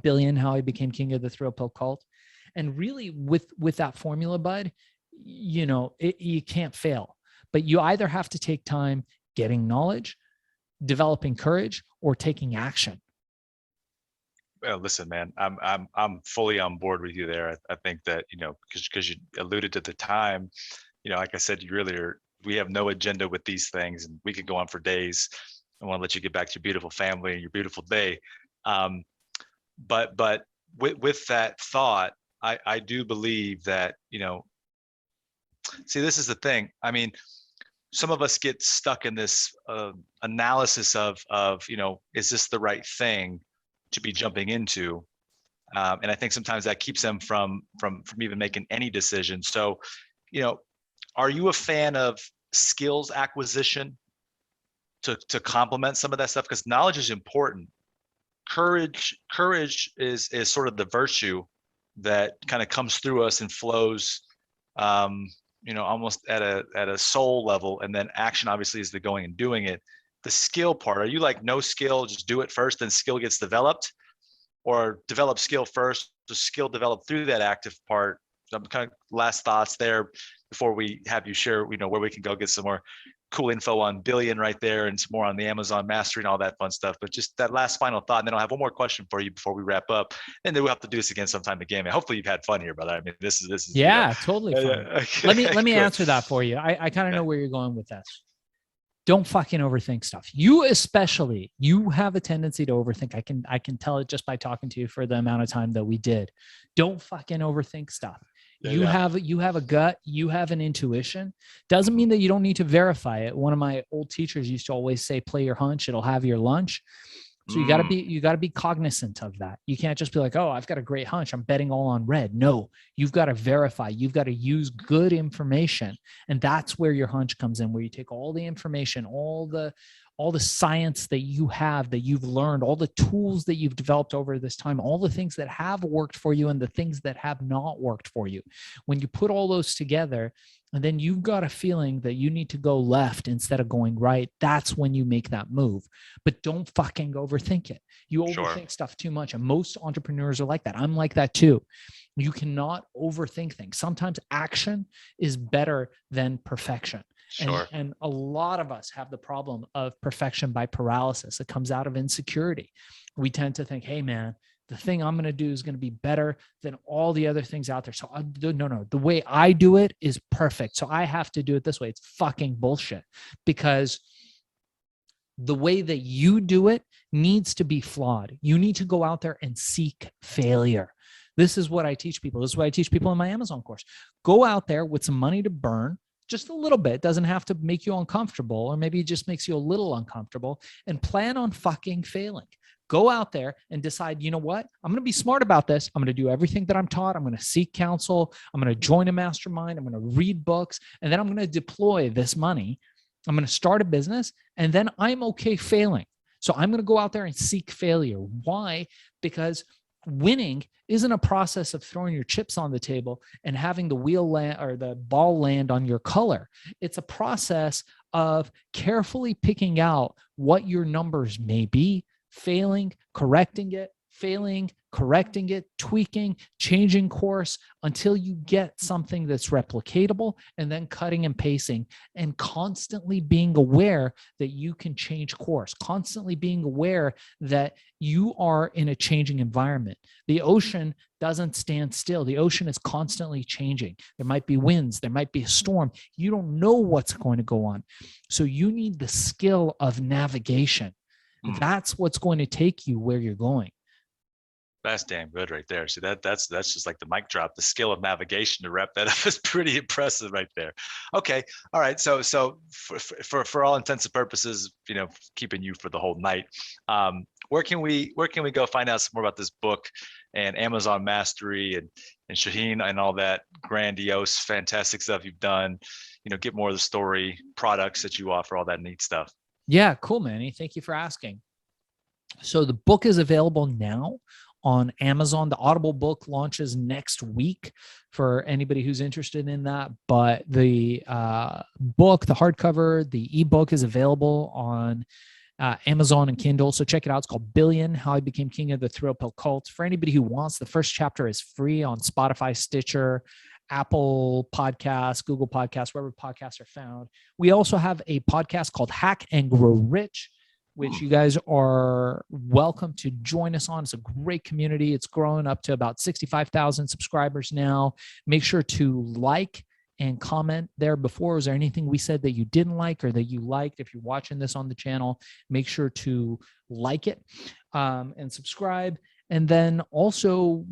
Billion, How I Became King of the Thrill Pill Cult. And really with that formula, bud, you can't fail. But you either have to take time getting knowledge, developing courage, or taking action. Well, listen, man, I'm fully on board with you there. I think that, because you alluded to the time, like I said earlier, we have no agenda with these things, and we could go on for days. I want to let you get back to your beautiful family and your beautiful day. But with that thought, I do believe that, see, this is the thing. I mean, some of us get stuck in this analysis of, is this the right thing to be jumping into? And I think sometimes that keeps them from even making any decision. So, are you a fan of skills acquisition to complement some of that stuff? Because knowledge is important. Courage is sort of the virtue that kind of comes through us and flows, almost at a soul level. And then action obviously is the going and doing it. The skill part, are you like no skill, just do it first, then skill gets developed? Or develop skill first, the skill develop through that active part? Some kind of last thoughts there before we have you share, where we can go get some more cool info on Billion right there, and some more on the Amazon mastery and all that fun stuff. But just that last final thought, and then I'll have one more question for you before we wrap up, and then we'll have to do this again sometime again. Hopefully you've had fun here, brother. I mean, this is totally fun. Okay. Let me answer that for you. I kind of know where you're going with this. Don't fucking overthink stuff. You have a tendency to overthink. I can tell it just by talking to you for the amount of time that we did. Don't fucking overthink stuff. You have a gut, you have an intuition. Doesn't mean that you don't need to verify it. One of my old teachers used to always say, play your hunch, it'll have your lunch. So you gotta be cognizant of that. You can't just be like, oh, I've got a great hunch, I'm betting all on red. No, you've got to verify. You've got to use good information. And that's where your hunch comes in, where you take all the information, all the all the science that you have, that you've learned, all the tools that you've developed over this time, all the things that have worked for you and the things that have not worked for you. When you put all those together, and then you've got a feeling that you need to go left instead of going right, that's when you make that move. But don't fucking overthink it. You overthink stuff too much. And most entrepreneurs are like that. I'm like that too. You cannot overthink things. Sometimes action is better than perfection. And a lot of us have the problem of perfection by paralysis. It comes out of insecurity. We tend to think, hey, man, the thing I'm going to do is going to be better than all the other things out there. So no, the way I do it is perfect. So I have to do it this way. It's fucking bullshit, because the way that you do it needs to be flawed. You need to go out there and seek failure. This is what I teach people. This is what I teach people in my Amazon course. Go out there with some money to burn, just a little bit. It doesn't have to make you uncomfortable, or maybe it just makes you a little uncomfortable, and plan on fucking failing. Go out there and decide, you know what? I'm going to be smart about this. I'm going to do everything that I'm taught. I'm going to seek counsel. I'm going to join a mastermind. I'm going to read books, and then I'm going to deploy this money. I'm going to start a business, and then I'm okay failing. So I'm going to go out there and seek failure. Why? Because winning isn't a process of throwing your chips on the table and having the wheel land or the ball land on your color. It's a process of carefully picking out what your numbers may be, failing, correcting it, failing, correcting it, tweaking, changing course until you get something that's replicatable, and then cutting and pasting, and constantly being aware that you can change course, constantly being aware that you are in a changing environment. The ocean doesn't stand still. The ocean is constantly changing. There might be winds, there might be a storm. You don't know what's going to go on. So you need the skill of navigation. That's what's going to take you where you're going. That's damn good right there. See, that's just like the mic drop. The skill of navigation to wrap that up is pretty impressive right there. Okay, all right. So for all intents and purposes, keeping you for the whole night. Where can we go find out some more about this book and Amazon Mastery and Shaahin and all that grandiose, fantastic stuff you've done? Get more of the story, products that you offer, all that neat stuff. Yeah, cool, Manny. Thank you for asking. So the book is available now on Amazon. The Audible book launches next week for anybody who's interested in that. But the book, the hardcover, the ebook is available on Amazon and Kindle. So check it out. It's called Billion, How I Became King of the Thrill Pill Cult. For anybody who wants, the first chapter is free on Spotify, Stitcher, Apple Podcasts, Google Podcasts, wherever podcasts are found. We also have a podcast called Hack and Grow Rich, which you guys are welcome to join us on. It's a great community. It's grown up to about 65,000 subscribers now. Make sure to like and comment there before. Was there anything we said that you didn't like or that you liked? If you're watching this on the channel, make sure to like it and subscribe. And then also,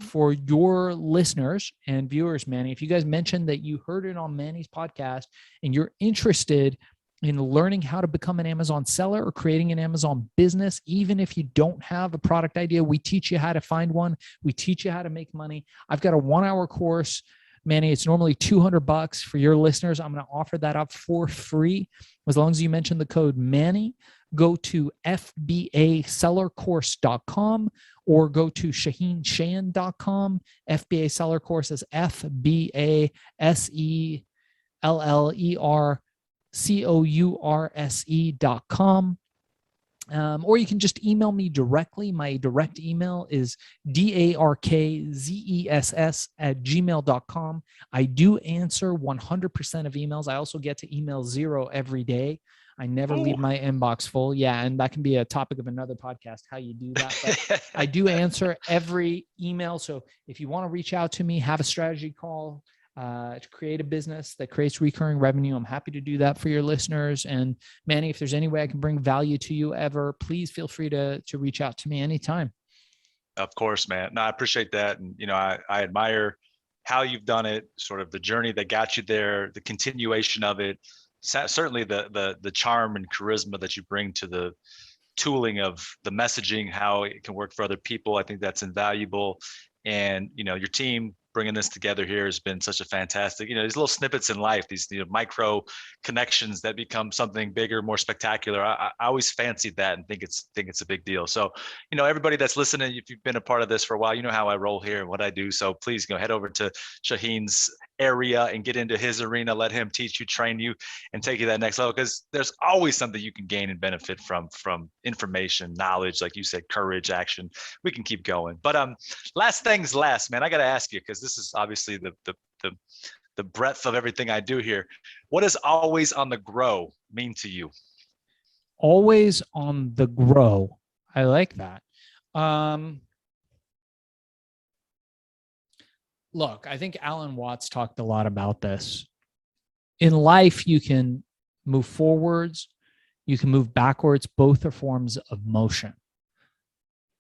for your listeners and viewers, Manny, if you guys mentioned that you heard it on Manny's podcast and you're interested in learning how to become an Amazon seller or creating an Amazon business, even if you don't have a product idea, we teach you how to find one. We teach you how to make money. I've got a 1-hour course, Manny. It's normally $200 for your listeners. I'm going to offer that up for free as long as you mention the code Manny. Go to fbasellercourse.com or go to shaahinshan.com. FBA Seller Course is FBASELLERCOURSE.com. Or you can just email me directly. My direct email is darkzess@gmail.com. I do answer 100% of emails. I also get to email 0 every day. I never leave my inbox full. Yeah, and that can be a topic of another podcast, how you do that. But I do answer every email. So if you want to reach out to me, have a strategy call, to create a business that creates recurring revenue, I'm happy to do that for your listeners. And Manny, if there's any way I can bring value to you ever, please feel free to reach out to me anytime. Of course, man. No, I appreciate that. And, I admire how you've done it, sort of the journey that got you there, the continuation of it, certainly the charm and charisma that you bring to the tooling of the messaging, how it can work for other people. I think that's invaluable. And, your team, bringing this together here has been such a fantastic, these little snippets in life, these micro connections that become something bigger, more spectacular. I always fancied that and think it's a big deal. So, everybody that's listening, if you've been a part of this for a while, you know how I roll here and what I do. So please head over to Shaahin's area and get into his arena. Let him teach you, train you, and take you that next level, because there's always something you can gain and benefit from information, knowledge, like you said, courage, action. We can keep going. But last things last, man, I got to ask you, because this is obviously the breadth of everything I do here. What does always on the grow mean to you? Always on the grow. I like that. Look, I think Alan Watts talked a lot about this. In life, you can move forwards, you can move backwards. Both are forms of motion.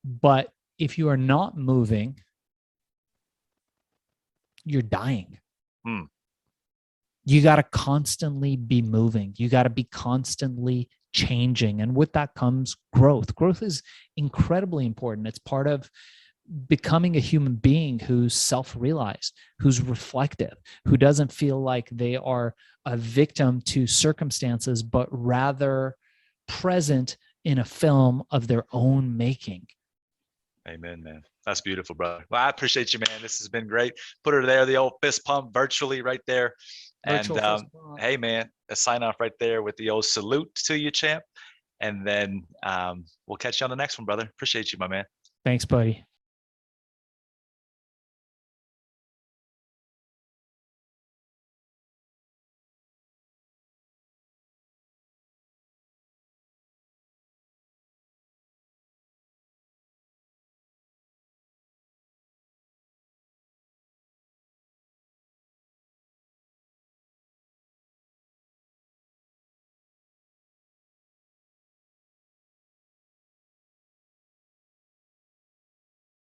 But if you are not moving, you're dying. You got to constantly be moving. You got to be constantly changing. And with that comes growth. Growth is incredibly important. It's part of becoming a human being who's self-realized, who's reflective, who doesn't feel like they are a victim to circumstances, but rather present in a film of their own making. Amen, man. That's beautiful, brother. Well, I appreciate you, man. This has been great. Put her there, the old fist pump virtually right there. And hey, man, a sign off right there with the old salute to you, champ. And then we'll catch you on the next one, brother. Appreciate you, my man. Thanks, buddy.